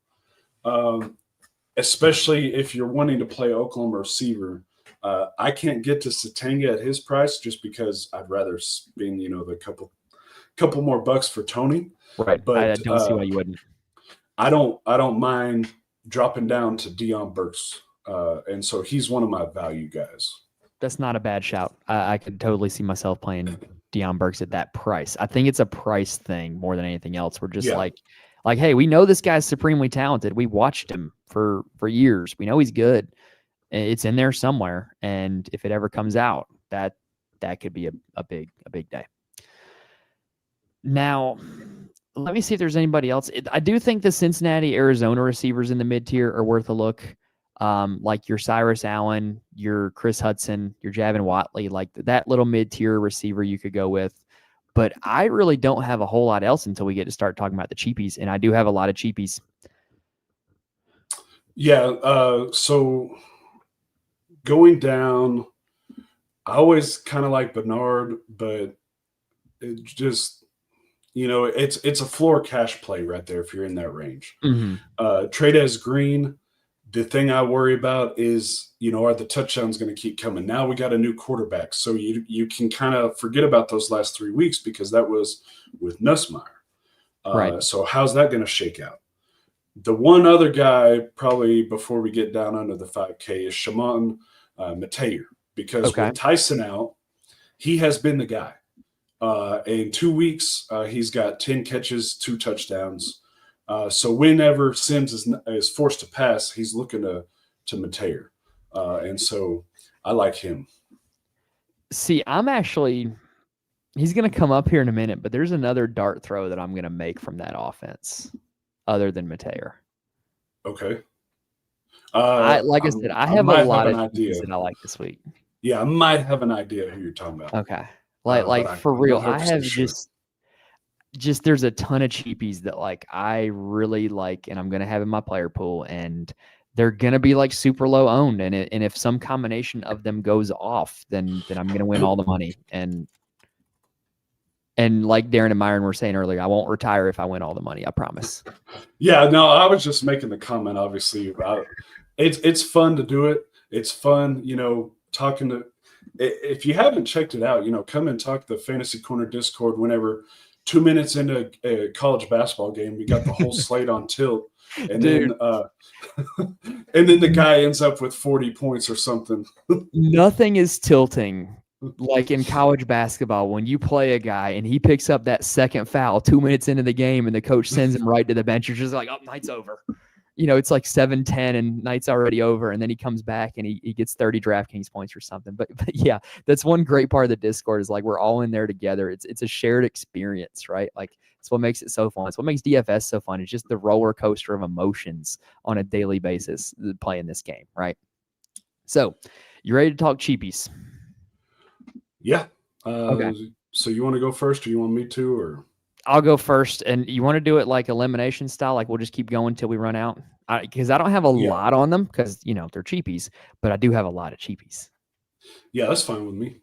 Especially if you're wanting to play Oklahoma receiver. I can't get to Satanga at his price just because I'd rather spend, the couple more bucks for Tony. Right. But I don't see why you wouldn't. I don't mind dropping down to Deion Burks. And so he's one of my value guys. That's not a bad shout. I could totally see myself playing Deion Burks at that price. I think it's a price thing more than anything else. We're just Yeah. like, hey, we know this guy's supremely talented. We watched him for years. We know he's good. It's in there somewhere, and if it ever comes out, that could be a big day. Now, let me see if there's anybody else. I do think the Cincinnati, Arizona receivers in the mid tier are worth a look. Like your Cyrus Allen, your Chris Hudson, your Javin Watley, like that little mid tier receiver you could go with. But I really don't have a whole lot else until we get to start talking about the cheapies, and I do have a lot of cheapies. Yeah. So going down, I always kind of like Bernard, but it just, it's a floor cash play right there if you're in that range. Trade as Green. The thing I worry about is, are the touchdowns going to keep coming? Now we got a new quarterback, so you can kind of forget about those last 3 weeks because that was with Nussmeier. Right. So how's that going to shake out? The one other guy, probably before we get down under the 5K, is Shimon Mateer, because with Tyson out, he has been the guy. In 2 weeks, he's got 10 catches, 2 touchdowns. So whenever Sims is forced to pass, he's looking to Mateer. And so I like him. See, he's going to come up here in a minute, but there's another dart throw that I'm going to make from that offense other than Mateer. Okay. I said, I have a lot of ideas that I like this week. Yeah, I might have an idea who you're talking about. Okay. Like for real, I have just there's a ton of cheapies that like I really like and I'm going to have in my player pool, and they're going to be like super low owned, and if some combination of them goes off, then I'm going to win all the money. And like Darren and Myron were saying earlier, I won't retire if I win all the money, I promise. Yeah, no, I was just making the comment obviously about it's fun to do it. It's fun, talking to, if you haven't checked it out, come and talk to the Fantasy Corner Discord whenever 2 minutes into a college basketball game, we got the whole slate on tilt. And then the guy ends up with 40 points or something. Nothing is tilting like in college basketball when you play a guy and he picks up that second foul 2 minutes into the game and the coach sends him right to the bench. You're just like, oh, night's over. It's like 7-10 and night's already over. And then he comes back and he gets 30 DraftKings points or something. But yeah, that's one great part of the Discord is like we're all in there together. It's a shared experience, right? Like it's what makes it so fun. It's what makes DFS so fun. It's just the roller coaster of emotions on a daily basis playing this game, right? So you ready to talk cheapies? Yeah. Okay. So you want to go first or you want me to, or? I'll go first. And you want to do it like elimination style? Like we'll just keep going until we run out? Because I don't have a lot on them because, they're cheapies, but I do have a lot of cheapies. Yeah, that's fine with me.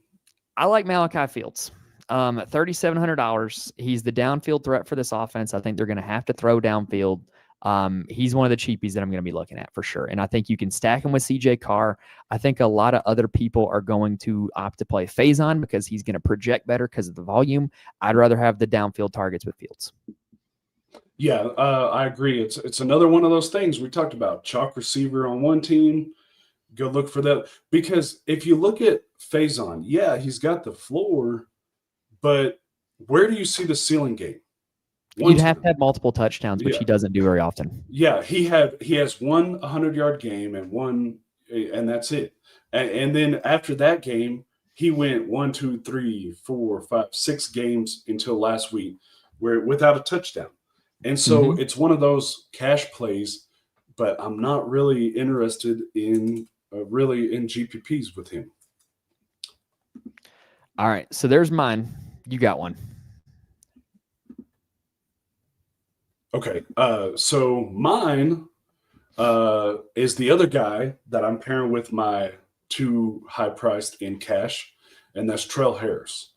I like Malachi Fields. At $3,700, he's the downfield threat for this offense. I think they're going to have to throw downfield. He's one of the cheapies that I'm going to be looking at for sure. And I think you can stack him with CJ Carr. I think a lot of other people are going to opt to play Faison because he's going to project better because of the volume. I'd rather have the downfield targets with Fields. Yeah, I agree. It's another one of those things we talked about. Chalk receiver on one team, go look for that. Because if you look at Faison, yeah, he's got the floor, but where do you see the ceiling game? You'd have to have multiple touchdowns, which he doesn't do very often. Yeah, he has one 100-yard game and that's it. And then after that game, he went 1, 2, 3, 4, 5, 6 games until last week where without a touchdown. And so it's one of those cash plays, but I'm not really interested in GPPs with him. All right, so there's mine. You got one. Okay, so mine is the other guy that I'm pairing with my 2 high-priced in cash, and that's Trell Harris.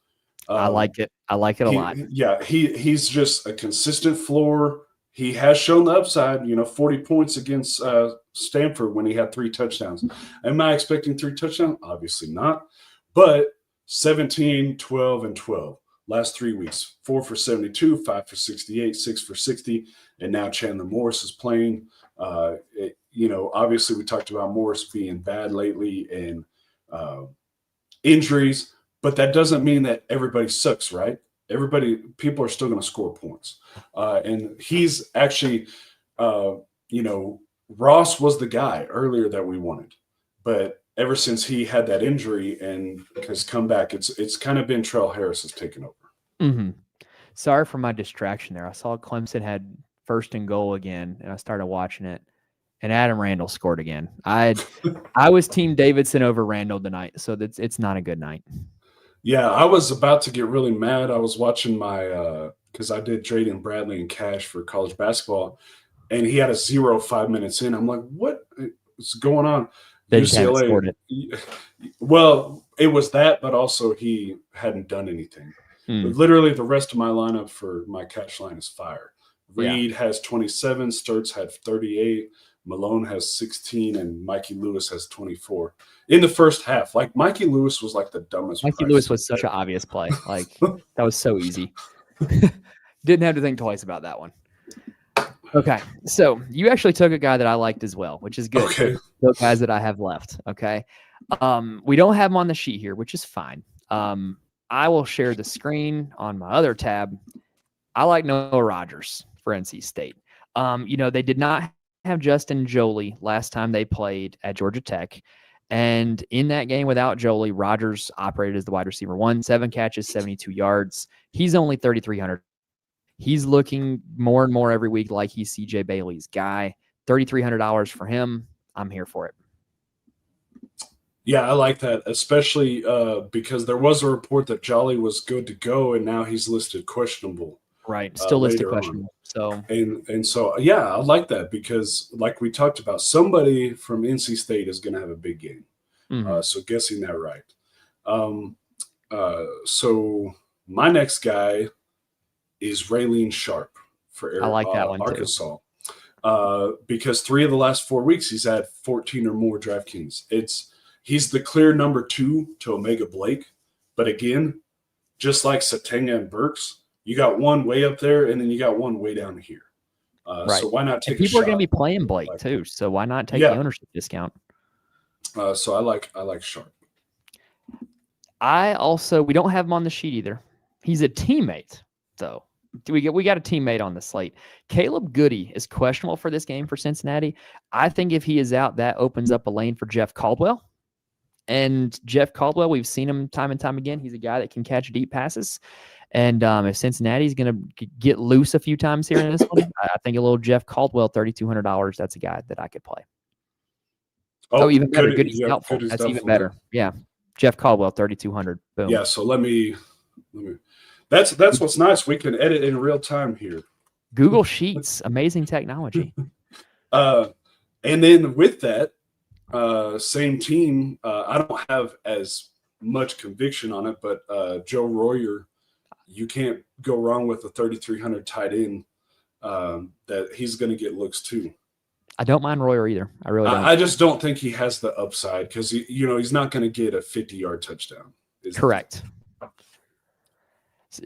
I like it. I like it a lot. Yeah, he's just a consistent floor. He has shown the upside, 40 points against Stanford when he had 3 touchdowns. Am I expecting 3 touchdowns? Obviously not. But 17, 12, and 12. Last 3 weeks, 4 for 72, 5 for 68, 6 for 60, and now Chandler Morris is playing. Obviously we talked about Morris being bad lately, and injuries, but that doesn't mean that everybody sucks, right? People are still going to score points. And he's actually, Ross was the guy earlier that we wanted, but ever since he had that injury and has come back, it's kind of been Trell Harris has taken over. Mm-hmm. Sorry for my distraction there. I saw Clemson had first and goal again, and I started watching it, and Adam Randall scored again. I was Team Davidson over Randall tonight, so it's not a good night. Yeah, I was about to get really mad. I was watching my because I did Drayden Bradley and cash for college basketball, and he had a 0 5 minutes in. I'm like, what is going on? They just haven't scored it. Well, it was that, but also he hadn't done anything. Literally, the rest of my lineup for my cash line is fire. Reed has 27, Sturts had 38, Malone has 16, and Mikey Lewis has 24. In the first half, like Mikey Lewis was like the dumbest. Mikey Lewis was such an obvious play. Like that was so easy. Didn't have to think twice about that one. Okay, so you actually took a guy that I liked as well, which is good. Okay. Those guys that I have left. Okay, we don't have them on the sheet here, which is fine. I will share the screen on my other tab. I like Noah Rogers for NC State. They did not have Justin Joly last time they played at Georgia Tech. And in that game without Joly, Rogers operated as the wide receiver 1, 7 catches, 72 yards. He's only 3,300. He's looking more and more every week like he's CJ Bailey's guy. $3,300 for him. I'm here for it. Yeah, I like that, especially because there was a report that Jolly was good to go, and now he's listed questionable. Right, still listed questionable. So and so yeah, I like that because, like we talked about, somebody from NC State is going to have a big game. Mm-hmm. So guessing that right. So my next guy is Raylene Sharp for I like that one Arkansas. Because 3 of the last 4 weeks he's had 14 or more DraftKings. He's the clear number 2 to Omega Blake. But again, just like Satenga and Burks, you got one way up there and then you got one way down here. Right. So why not take people a shot? Are going to be playing Blake too. So why not take the ownership discount? So I like Sharp. We don't have him on the sheet either. He's a teammate though. We got a teammate on the slate. Caleb Goody is questionable for this game for Cincinnati. I think if he is out, that opens up a lane for Jeff Caldwell. And Jeff Caldwell, we've seen him time and time again. He's a guy that can catch deep passes. And if Cincinnati's going to get loose a few times here in this one, I think a little Jeff Caldwell, $3,200, that's a guy that I could play. Oh, even better. Goody's helpful. That's even better. Yeah. Jeff Caldwell, $3,200. Boom. Yeah, so let me That's what's nice. We can edit in real time here. Google Sheets, amazing technology. And then with that, same team, I don't have as much conviction on it, but Joe Royer, you can't go wrong with a 3,300 tight end that he's going to get looks too. I don't mind Royer either. I really don't. I just don't think he has the upside because he's not going to get a 50-yard touchdown. Correct.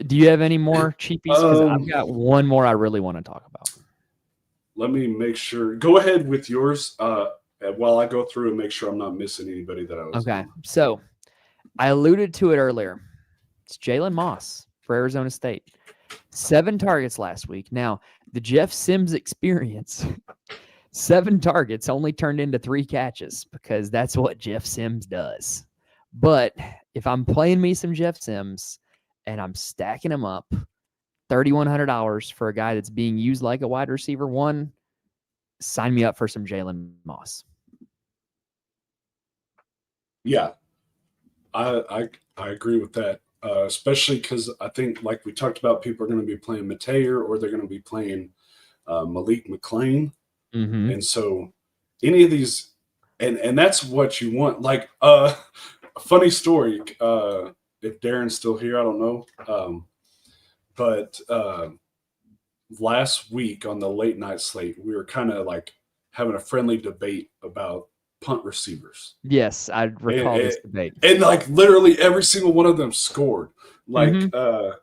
Do you have any more cheapies? Because I've got one more I really want to talk about. Let me make sure. Go ahead with yours while I go through and make sure I'm not missing anybody that I was. Okay. So I alluded to it earlier. It's Jalen Moss for Arizona State. 7 targets last week. Now, the Jeff Sims experience, 7 targets only turned into 3 catches because that's what Jeff Sims does. But if I'm playing me some Jeff Sims, and I'm stacking him up, $3,100 for a guy that's being used like a wide receiver 1. Sign me up for some Jalen Moss. Yeah, I agree with that, especially because I think, like we talked about, people are going to be playing Mateer or they're going to be playing Malik McClain. Mm-hmm. And so any of these, and that's what you want. Like a funny story, if Darren's still here, I don't know. But last week on the late night slate, we were kind of like having a friendly debate about punt receivers. Yes, I recall this debate. And like literally every single one of them scored. Like the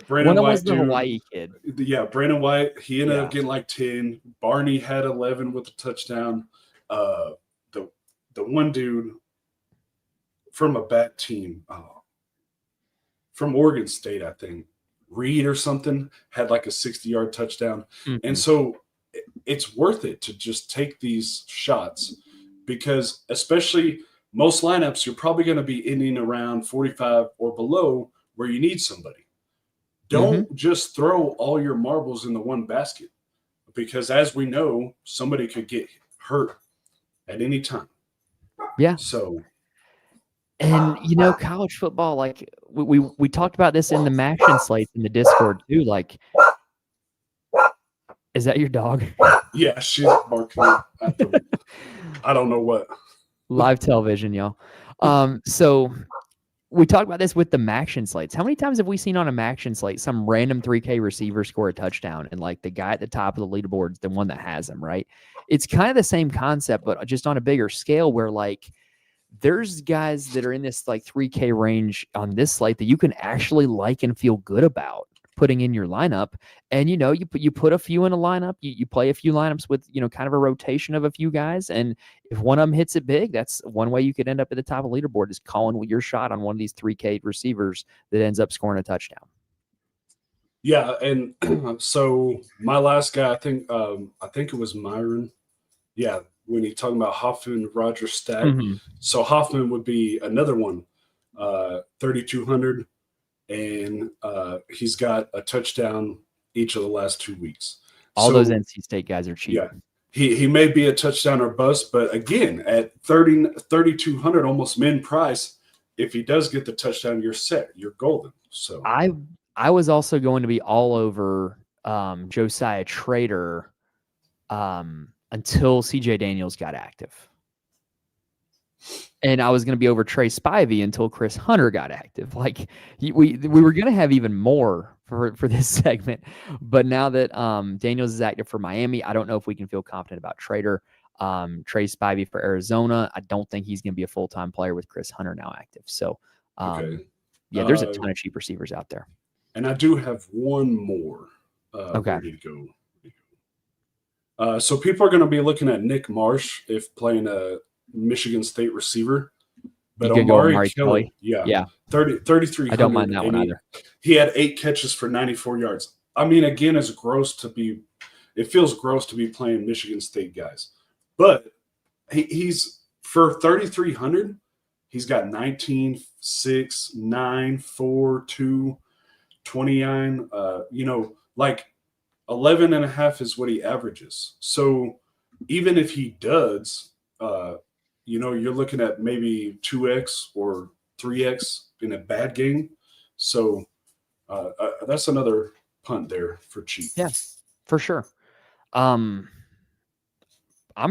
Brandon White was the Hawaii kid. Yeah, Brandon White, he ended up getting like 10. Barney had 11 with a touchdown. The one dude from a bad team. From Oregon State, I think. Reed or something had like a 60-yard touchdown. Mhm. And so it's worth it to just take these shots because especially most lineups, you're probably going to be ending around 45 or below where you need somebody. Don't just throw all your marbles in the one basket because as we know, somebody could get hurt at any time. Yeah. So, and college football, like we talked about this in the Maction slates in the Discord too. Like, is that your dog? Yeah, she's barking at the, I don't know what. Live television, y'all. So we talked about this with the Maction slates. How many times have we seen on a Maction slate some random 3K receiver score a touchdown and like the guy at the top of the leaderboard is the one that has them, right? It's kind of the same concept, but just on a bigger scale where like there's guys that are in this like 3K range on this slate that you can actually like and feel good about putting in your lineup. And, you put a few in a lineup, you play a few lineups with, kind of a rotation of a few guys. And if one of them hits it big, that's one way you could end up at the top of the leaderboard is calling your shot on one of these 3K receivers that ends up scoring a touchdown. Yeah. And so my last guy, I think it was Myron. Yeah. When he's talking about Hoffman, Roger Stack. Mm-hmm. So Hoffman would be another one, 3,200. And he's got a touchdown each of the last 2 weeks. All those NC State guys are cheap. Yeah, he may be a touchdown or bust, but again, at 3,200, almost min price, if he does get the touchdown, you're set. You're golden. So I was also going to be all over Josiah Trader until CJ Daniels got active. And I was going to be over Trey Spivey until Chris Hunter got active. Like we were going to have even more for this segment, but now that Daniels is active for Miami, I don't know if we can feel confident about Trader. Trey Spivey for Arizona, I don't think he's going to be a full-time player with Chris Hunter now active. So, yeah, there's a ton of cheap receivers out there. And I do have one more. Okay. Ready to go. So people are going to be looking at Nick Marsh if playing a Michigan State receiver. But Omari Kelly, yeah. 3,300. I don't mind that one either. He had 8 catches for 94 yards. I mean, again, it feels gross to be playing Michigan State guys. But he's for 3,300, he's got 19, 6, 9, 4, 2, 29. Like 11 and a half is what he averages. So even if he does, you're looking at maybe 2x or 3x in a bad game. So that's another punt there for cheap. Yeah, for sure. I'm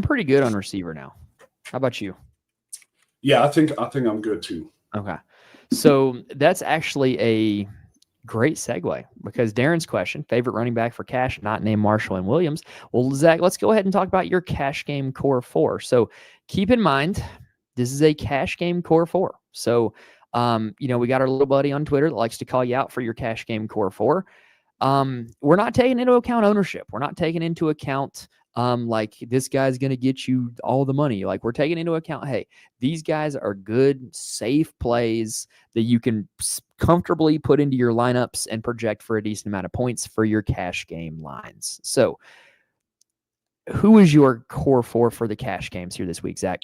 pretty good on receiver now. How about you? Yeah, I think I'm good too. Okay. So that's actually a great segue because Darren's question, favorite running back for cash, not named Marshall and Williams. Well, Zach, let's go ahead and talk about your cash game core 4. So keep in mind, this is a cash game core 4. So, we got our little buddy on Twitter that likes to call you out for your cash game core 4. We're not taking into account ownership. We're not taking into account like this guy's going to get you all the money. Like we're taking into account, hey, these guys are good, safe plays that you can comfortably put into your lineups and project for a decent amount of points for your cash game lines. So who is your core 4 for the cash games here this week, Zach?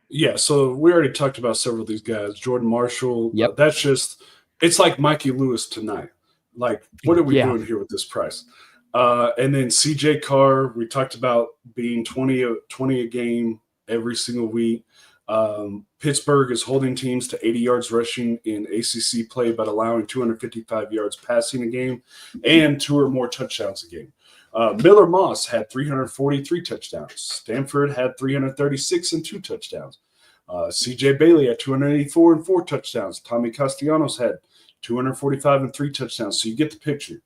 Yeah, so we already talked about several of these guys. Jordan Marshall, yep. It's like Mikey Lewis tonight. Like, what are we doing here with this price? And then CJ Carr, we talked about being 20 a game every single week. Pittsburgh is holding teams to 80 yards rushing in ACC play, but allowing 255 yards passing a game and 2 or more touchdowns a game. Miller Moss had 343 touchdowns. Stanford had 336 and 2 touchdowns. CJ Bailey had 284 and 4 touchdowns. Tommy Castellanos had 245 and 3 touchdowns. So you get the picture.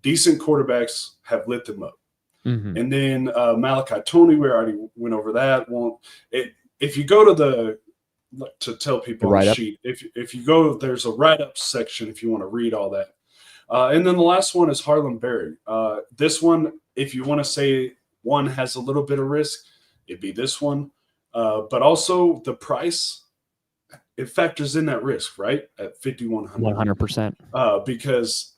Decent quarterbacks have lit them up. Mm-hmm. And then Malachi Toney, we already went over that. If you go to to tell people on the sheet, if you go, there's a write-up section if you want to read all that. And then the last one is Harlan Berry. This one, if you want to say one has a little bit of risk, it'd be this one. But also the price it factors in that risk, right? At 5,100. 100%. Because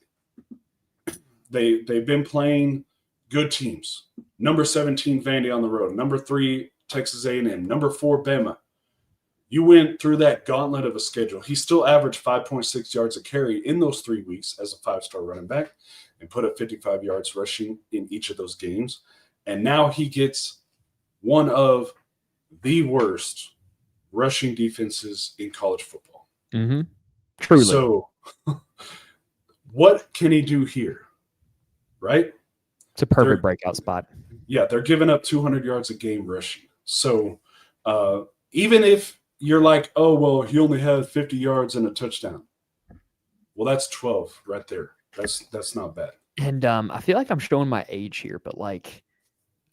they've been playing good teams. Number 17, Vandy on the road. Number 3, Texas A&M. Number 4, Bama. You went through that gauntlet of a schedule. He still averaged 5.6 yards a carry in those 3 weeks as a 5-star running back and put up 55 yards rushing in each of those games. And now he gets one of the worst rushing defenses in college football. Mm-hmm. Truly. So what can he do here? Right? It's a perfect breakout spot. Yeah, they're giving up 200 yards a game rushing. So even if you're like, oh, well, he only had 50 yards and a touchdown. Well, that's 12 right there. That's not bad. And I feel like I'm showing my age here, but like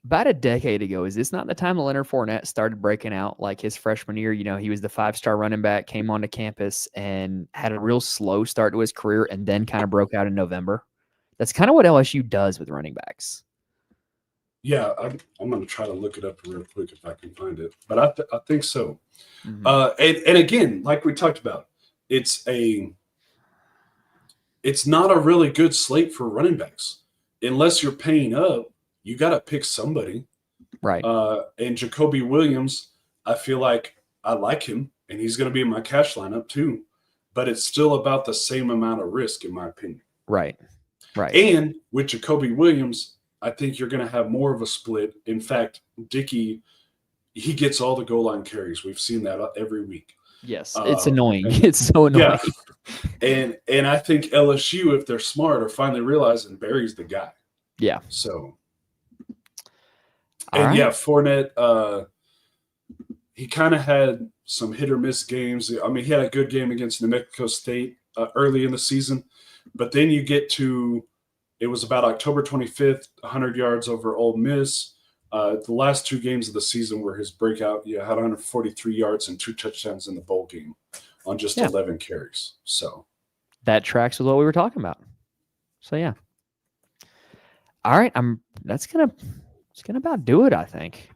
about a decade ago, is this not the time that Leonard Fournette started breaking out? Like his freshman year, you know, he was the 5-star running back, came onto campus and had a real slow start to his career and then kind of broke out in November. That's kind of what LSU does with running backs. Yeah, I'm going to try to look it up real quick if I can find it. But I think so. Mm-hmm. And again, like we talked about, it's not a really good slate for running backs. Unless you're paying up, you got to pick somebody. Right. And Jacoby Williams, I feel like I like him, and he's going to be in my cash lineup too. But it's still about the same amount of risk, in my opinion. Right. Right. And with Jacoby Williams, I think you're going to have more of a split. In fact, Dickey, he gets all the goal line carries. We've seen that every week. Yes, it's annoying. It's so annoying. Yeah. And I think LSU, if they're smart, are finally realizing Barry's the guy. Yeah. So, yeah, Fournette, he kind of had some hit or miss games. I mean, he had a good game against New Mexico State early in the season, but then you get to, it was about October 25th, 100 yards over Ole Miss. The last 2 games of the season were his breakout. Had 143 yards and 2 touchdowns in the bowl game on just 11 carries. So that tracks with what we were talking about. So yeah. All right, it's gonna about do it, I think.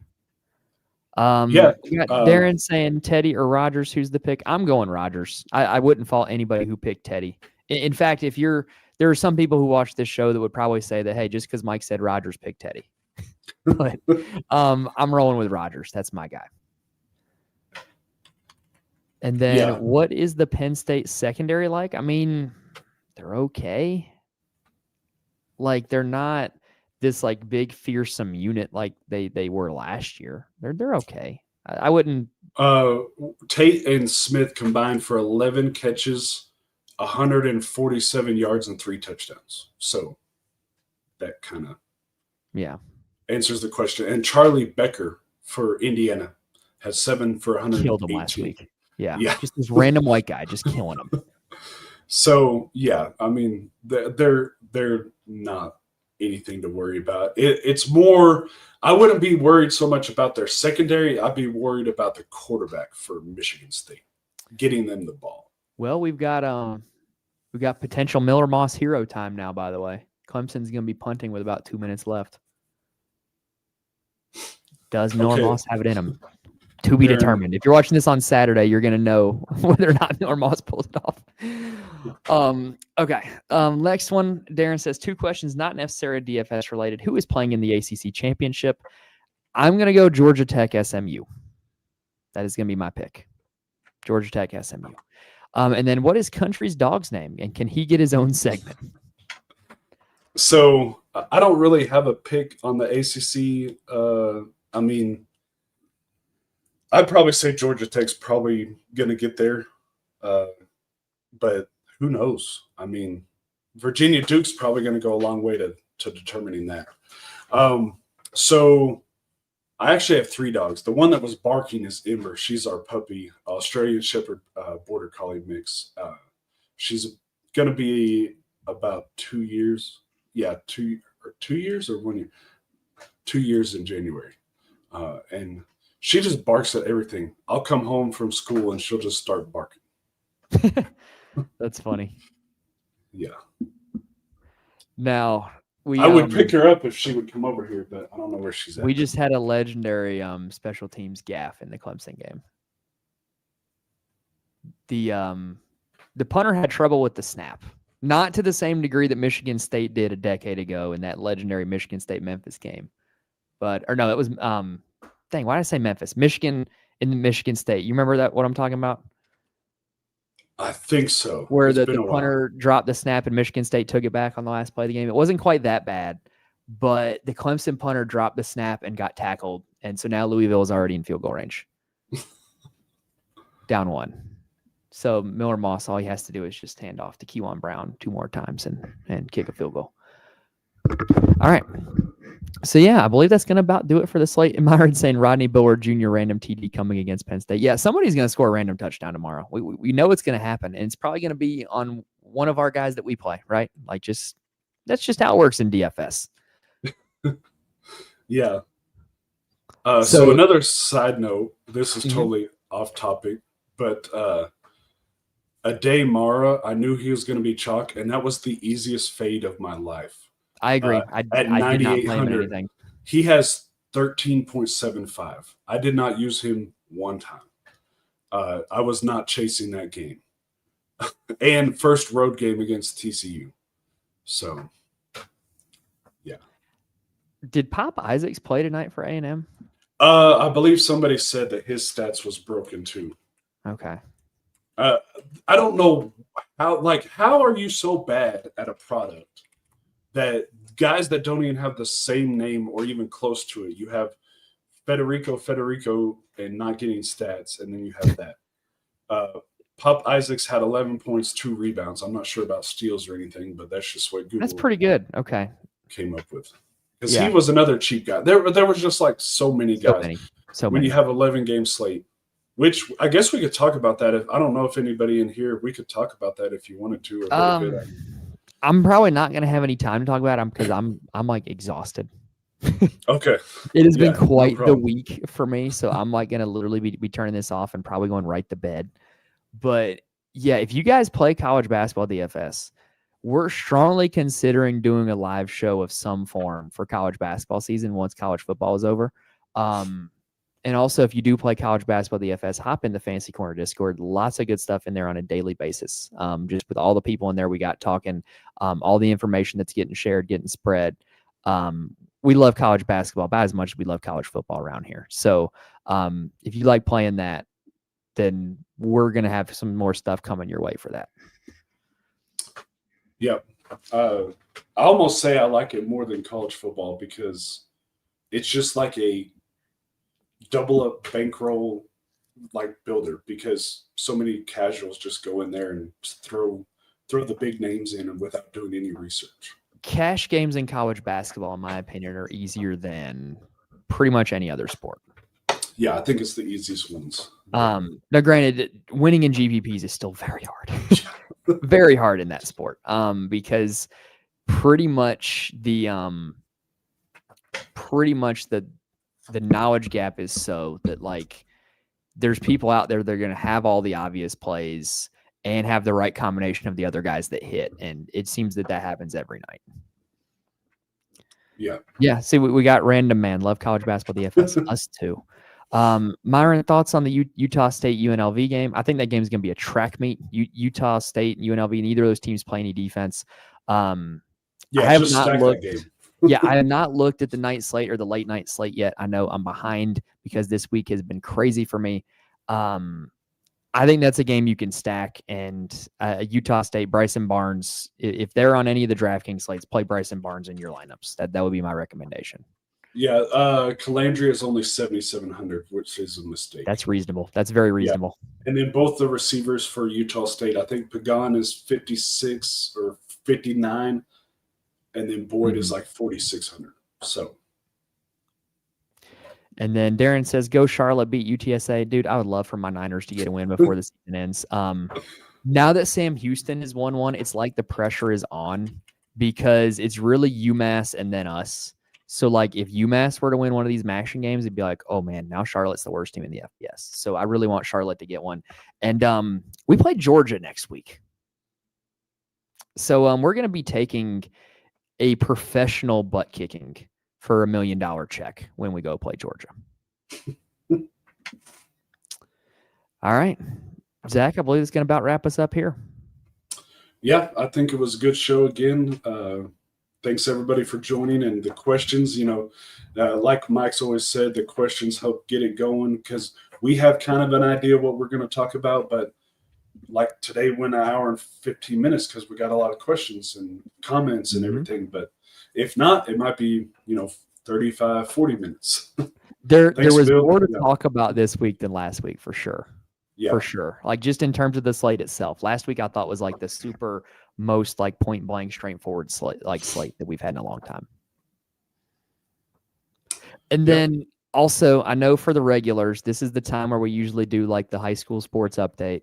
We got Darren saying Teddy or Rodgers. Who's the pick? I'm going Rodgers. I wouldn't fault anybody who picked Teddy. In fact, there are some people who watch this show that would probably say that, hey, just because Mike said Rodgers, pick Teddy. But I'm rolling with Rodgers. That's my guy. And then what is the Penn State secondary like? I mean, they're okay. Like they're not this like big fearsome unit like they were last year. They're okay. I wouldn't. Tate and Smith combined for 11 catches, 147 yards and 3 touchdowns. So that kind of answers the question. And Charlie Becker for Indiana has 7 for 118. Killed him last week. Yeah. Just this random white guy just killing him. So I mean they're not anything to worry about. It's more, I wouldn't be worried so much about their secondary. I'd be worried about the quarterback for Michigan State, getting them the ball. Well, we've got potential Miller Moss hero time now, by the way. Clemson's going to be punting with about 2 minutes left. Does Miller Moss have it in him? To be determined. If you're watching this on Saturday, you're going to know whether or not Miller Moss pulls it off. Okay. Next one, Darren says 2 questions, not necessarily DFS related. Who is playing in the ACC championship? I'm going to go Georgia Tech SMU. That is going to be my pick. Georgia Tech SMU. And then what is Country's dog's name? And can he get his own segment? So I don't really have a pick on the ACC. I mean, I'd probably say Georgia Tech's probably going to get there. But who knows? I mean, Virginia Duke's probably going to go a long way to determining that. So I actually have 3 dogs. The one that was barking is Ember. She's our puppy, Australian Shepherd Border Collie mix. She's going to be about 2 years. Yeah, 2 years or 1 year. 2 years in January. And she just barks at everything. I'll come home from school and she'll just start barking. That's funny. Yeah. Now, I would pick her up if she would come over here, but I don't know where she's at. We just had a legendary special teams gaffe in the Clemson game. the punter had trouble with the snap. Not to the same degree that Michigan State did a decade ago in that legendary Michigan State-Memphis game. But or no, it was why did I say Memphis? Michigan in the Michigan State. You remember that what I'm talking about? I think so. Where It's the been a while. punter dropped the snap and Michigan State took it back on the last play of the game. It wasn't quite that bad, but the Clemson punter dropped the snap and got tackled. And so now Louisville is already in field goal range. Down 1. So Miller Moss, all he has to do is just hand off to Kewan Brown 2 more times and kick a field goal. All right. So, yeah, I believe that's going to about do it for the slate. And Myron saying Rodney Bullard Jr. random TD coming against Penn State. Yeah, somebody's going to score a random touchdown tomorrow. We know it's going to happen, and it's probably going to be on one of our guys that we play, right? Like that's just how it works in DFS. Yeah. So another side note, this is totally off topic, but Ade Mara, I knew he was going to be chalk, and that was the easiest fade of my life. I agree. I did not play him in anything. He has 13.75. I did not use him one time. I was not chasing that game. And first road game against TCU. So, yeah. Did Pop Isaacs play tonight for A&M? I believe somebody said that his stats was broken too. Okay. I don't know how are you so bad at a product that guys that don't even have the same name or even close to it, you have Federico and not getting stats, and then you have that. Pop Isaacs had 11 points, 2 rebounds. I'm not sure about steals or anything, but that's just what Google That's pretty good. Okay. came up with. Because he was another cheap guy. There was just like so many guys. So when many. you have 11 game slate, which I guess we could talk about that. I don't know if anybody in here, we could talk about that if you wanted to. Or I'm probably not going to have any time to talk about it because I'm like exhausted. Okay. It has been quite the week for me. So I'm like going to literally be turning this off and probably going right to bed. But yeah, if you guys play college basketball DFS, we're strongly considering doing a live show of some form for college basketball season once college football is over. And also, if you do play college basketball DFS, hop in the Fantasy Corner Discord. Lots of good stuff in there on a daily basis. Just with all the people in there we got talking, all the information that's getting shared, getting spread. We love college basketball about as much as we love college football around here. So if you like playing that, then we're going to have some more stuff coming your way for that. Yep. I almost say I like it more than college football because it's just like a double up bankroll like builder because so many casuals just go in there and throw the big names in and without doing any research. Cash games in college basketball, in my opinion, are easier than pretty much any other sport. Yeah, I think it's the easiest ones. Now, granted, winning in GPPs is still very hard. Very hard in that sport. Because pretty much the knowledge gap is so that like there's people out there that are going to have all the obvious plays and have the right combination of the other guys that hit. And it seems that happens every night. Yeah. Yeah. See, we got Random Man. Love college basketball DFS. Us too. Myron, thoughts on the Utah State UNLV game? I think that game is going to be a track meet. Utah State and UNLV, neither of those teams play any defense. I have just not looked. That game. Yeah, I have not looked at the night slate or the late night slate yet. I know I'm behind because this week has been crazy for me. I think that's a game you can stack. And Utah State, Bryson Barnes, if they're on any of the DraftKings slates, play Bryson Barnes in your lineups. That would be my recommendation. Yeah, Calandria is only 7,700, which is a mistake. That's reasonable. That's very reasonable. Yeah. And then both the receivers for Utah State, I think Pagan is 56 or 59, and then Boyd is like 4,600. So. And then Darren says, go Charlotte, beat UTSA. Dude, I would love for my Niners to get a win before the season ends. Now that Sam Houston has won one, it's like the pressure is on because it's really UMass and then us. So, like, if UMass were to win one of these Maction games, it'd be like, oh, man, now Charlotte's the worst team in the FBS. So, I really want Charlotte to get one. And we play Georgia next week. So, we're going to be taking a professional butt kicking for $1 million check when we go play Georgia. All right. Zach, I believe it's going to about wrap us up here. Yeah, I think it was a good show again. Thanks everybody for joining and the questions. Like Mike's always said, the questions help get it going because we have kind of an idea what we're going to talk about, but like today went an hour and 15 minutes because we got a lot of questions and comments and everything. But if not, it might be 35, 40 minutes. There was Bill. more to talk about this week than last week for sure. Yeah. For sure. Like just in terms of the slate itself. Last week I thought was like the super most like point blank straightforward slate that we've had in a long time. And then also I know for the regulars, this is the time where we usually do like the high school sports update.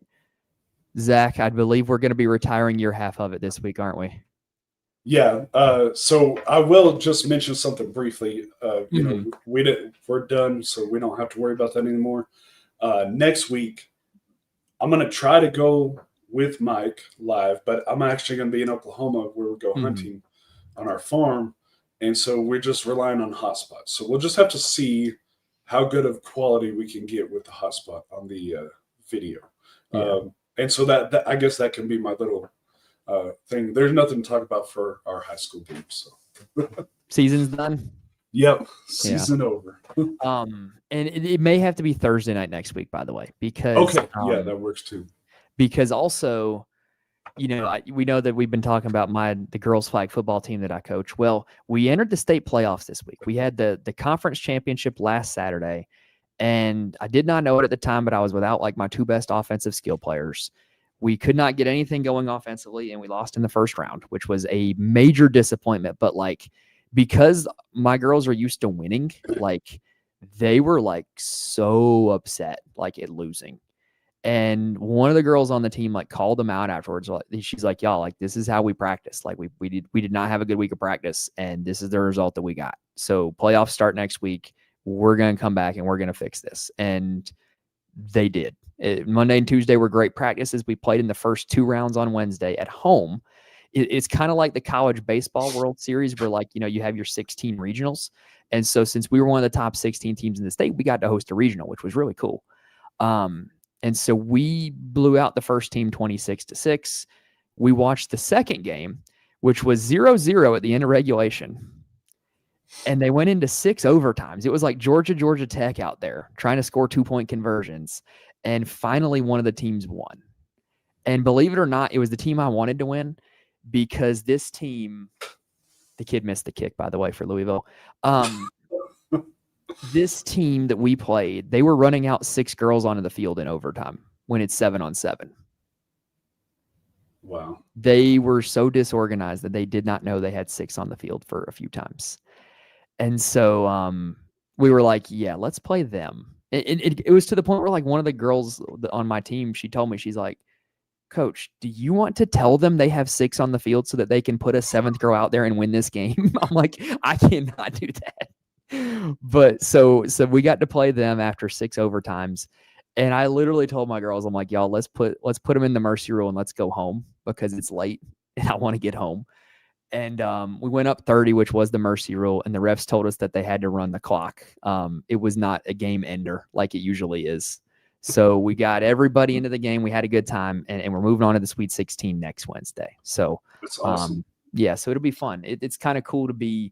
Zach, I believe we're going to be retiring your half of it this week, aren't we? Yeah. So I will just mention something briefly. We're done, so we don't have to worry about that anymore. Next week, I'm going to try to go with Mike live, but I'm actually going to be in Oklahoma where we go hunting on our farm. And so we're just relying on hotspots. So we'll just have to see how good of quality we can get with the hotspot on the video. Yeah. And so that I guess that can be my little thing. There's nothing to talk about for our high school games. So season's done. Yep, season over. And it may have to be Thursday night next week, by the way, because that works too. Because also, we know that we've been talking about the girls flag football team that I coach. Well, we entered the state playoffs this week. We had the conference championship last Saturday, and I did not know it at the time, but I was without like my two best offensive skill players. We could not get anything going offensively, and we lost in the first round, which was a major disappointment. But like, because my girls are used to winning, like they were like so upset like at losing. And one of the girls on the team like called them out afterwards. Like, she's like, y'all, like this is how we practice. Like we did not have a good week of practice, and this is the result that we got. So playoffs start next week. We're gonna come back and we're gonna fix this. And they did. Monday and Tuesday were great practices. We played in the first 2 rounds on Wednesday at home. It's kind of like the college baseball World Series where like, you have your 16 regionals. And so since we were one of the top 16 teams in the state, we got to host a regional, which was really cool. And so we blew out the first team 26-6. We watched the second game, which was 0-0 at the end of regulation. And they went into 6 overtimes. It was like Georgia Tech out there trying to score 2-point conversions. And finally, one of the teams won. And believe it or not, it was the team I wanted to win because this team, the kid missed the kick, by the way, for Louisville. This team that we played, they were running out 6 girls onto the field in overtime when it's 7-on-7. Wow. They were so disorganized that they did not know they had 6 on the field for a few times. And so we were like, yeah, let's play them. It was to the point where like one of the girls on my team, she told me, she's like, Coach, do you want to tell them they have 6 on the field so that they can put a 7th girl out there and win this game? I'm like, I cannot do that. But so we got to play them after 6 overtimes. And I literally told my girls, I'm like, y'all, let's put them in the mercy rule and let's go home because it's late and I want to get home. And we went up 30, which was the mercy rule. And the refs told us that they had to run the clock. It was not a game ender like it usually is. So we got everybody into the game. We had a good time, and we're moving on to the Sweet 16 next Wednesday. So that's awesome. So it'll be fun. It's kind of cool to be,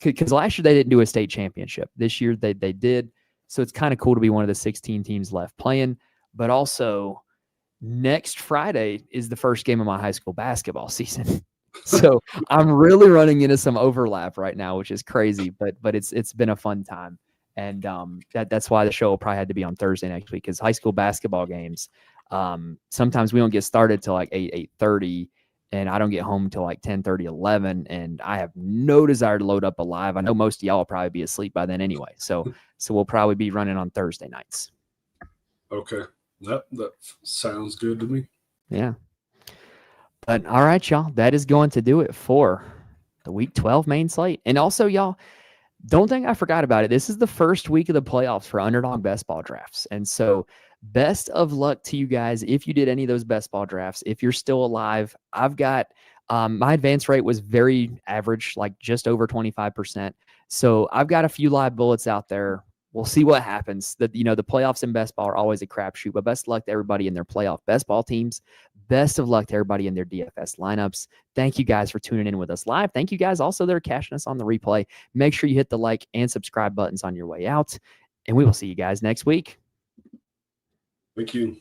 because last year they didn't do a state championship. This year they did. So it's kind of cool to be one of the 16 teams left playing. But also next Friday is the first game of my high school basketball season. So I'm really running into some overlap right now, which is crazy, but it's been a fun time. And that's why the show will probably have to be on Thursday next week, because high school basketball games, sometimes we don't get started till like 8:30, and I don't get home till like 10:30, 11, and I have no desire to load up a live. I know most of y'all will probably be asleep by then anyway, so we'll probably be running on Thursday nights. Okay, that sounds good to me. Yeah. But all right, y'all, that is going to do it for the Week 12 main slate. And also, y'all, don't think I forgot about it. This is the first week of the playoffs for Underdog Best Ball drafts. And so best of luck to you guys if you did any of those best ball drafts. If you're still alive, I've got my advance rate was very average, like just over 25%. So I've got a few live bullets out there. we'll see what happens. The playoffs in best ball are always a crapshoot, but best of luck to everybody in their playoff best ball teams. Best of luck to everybody in their DFS lineups. Thank you guys for tuning in with us live. Thank you guys also that are catching us on the replay. Make sure you hit the like and subscribe buttons on your way out, and we will see you guys next week. Thank you.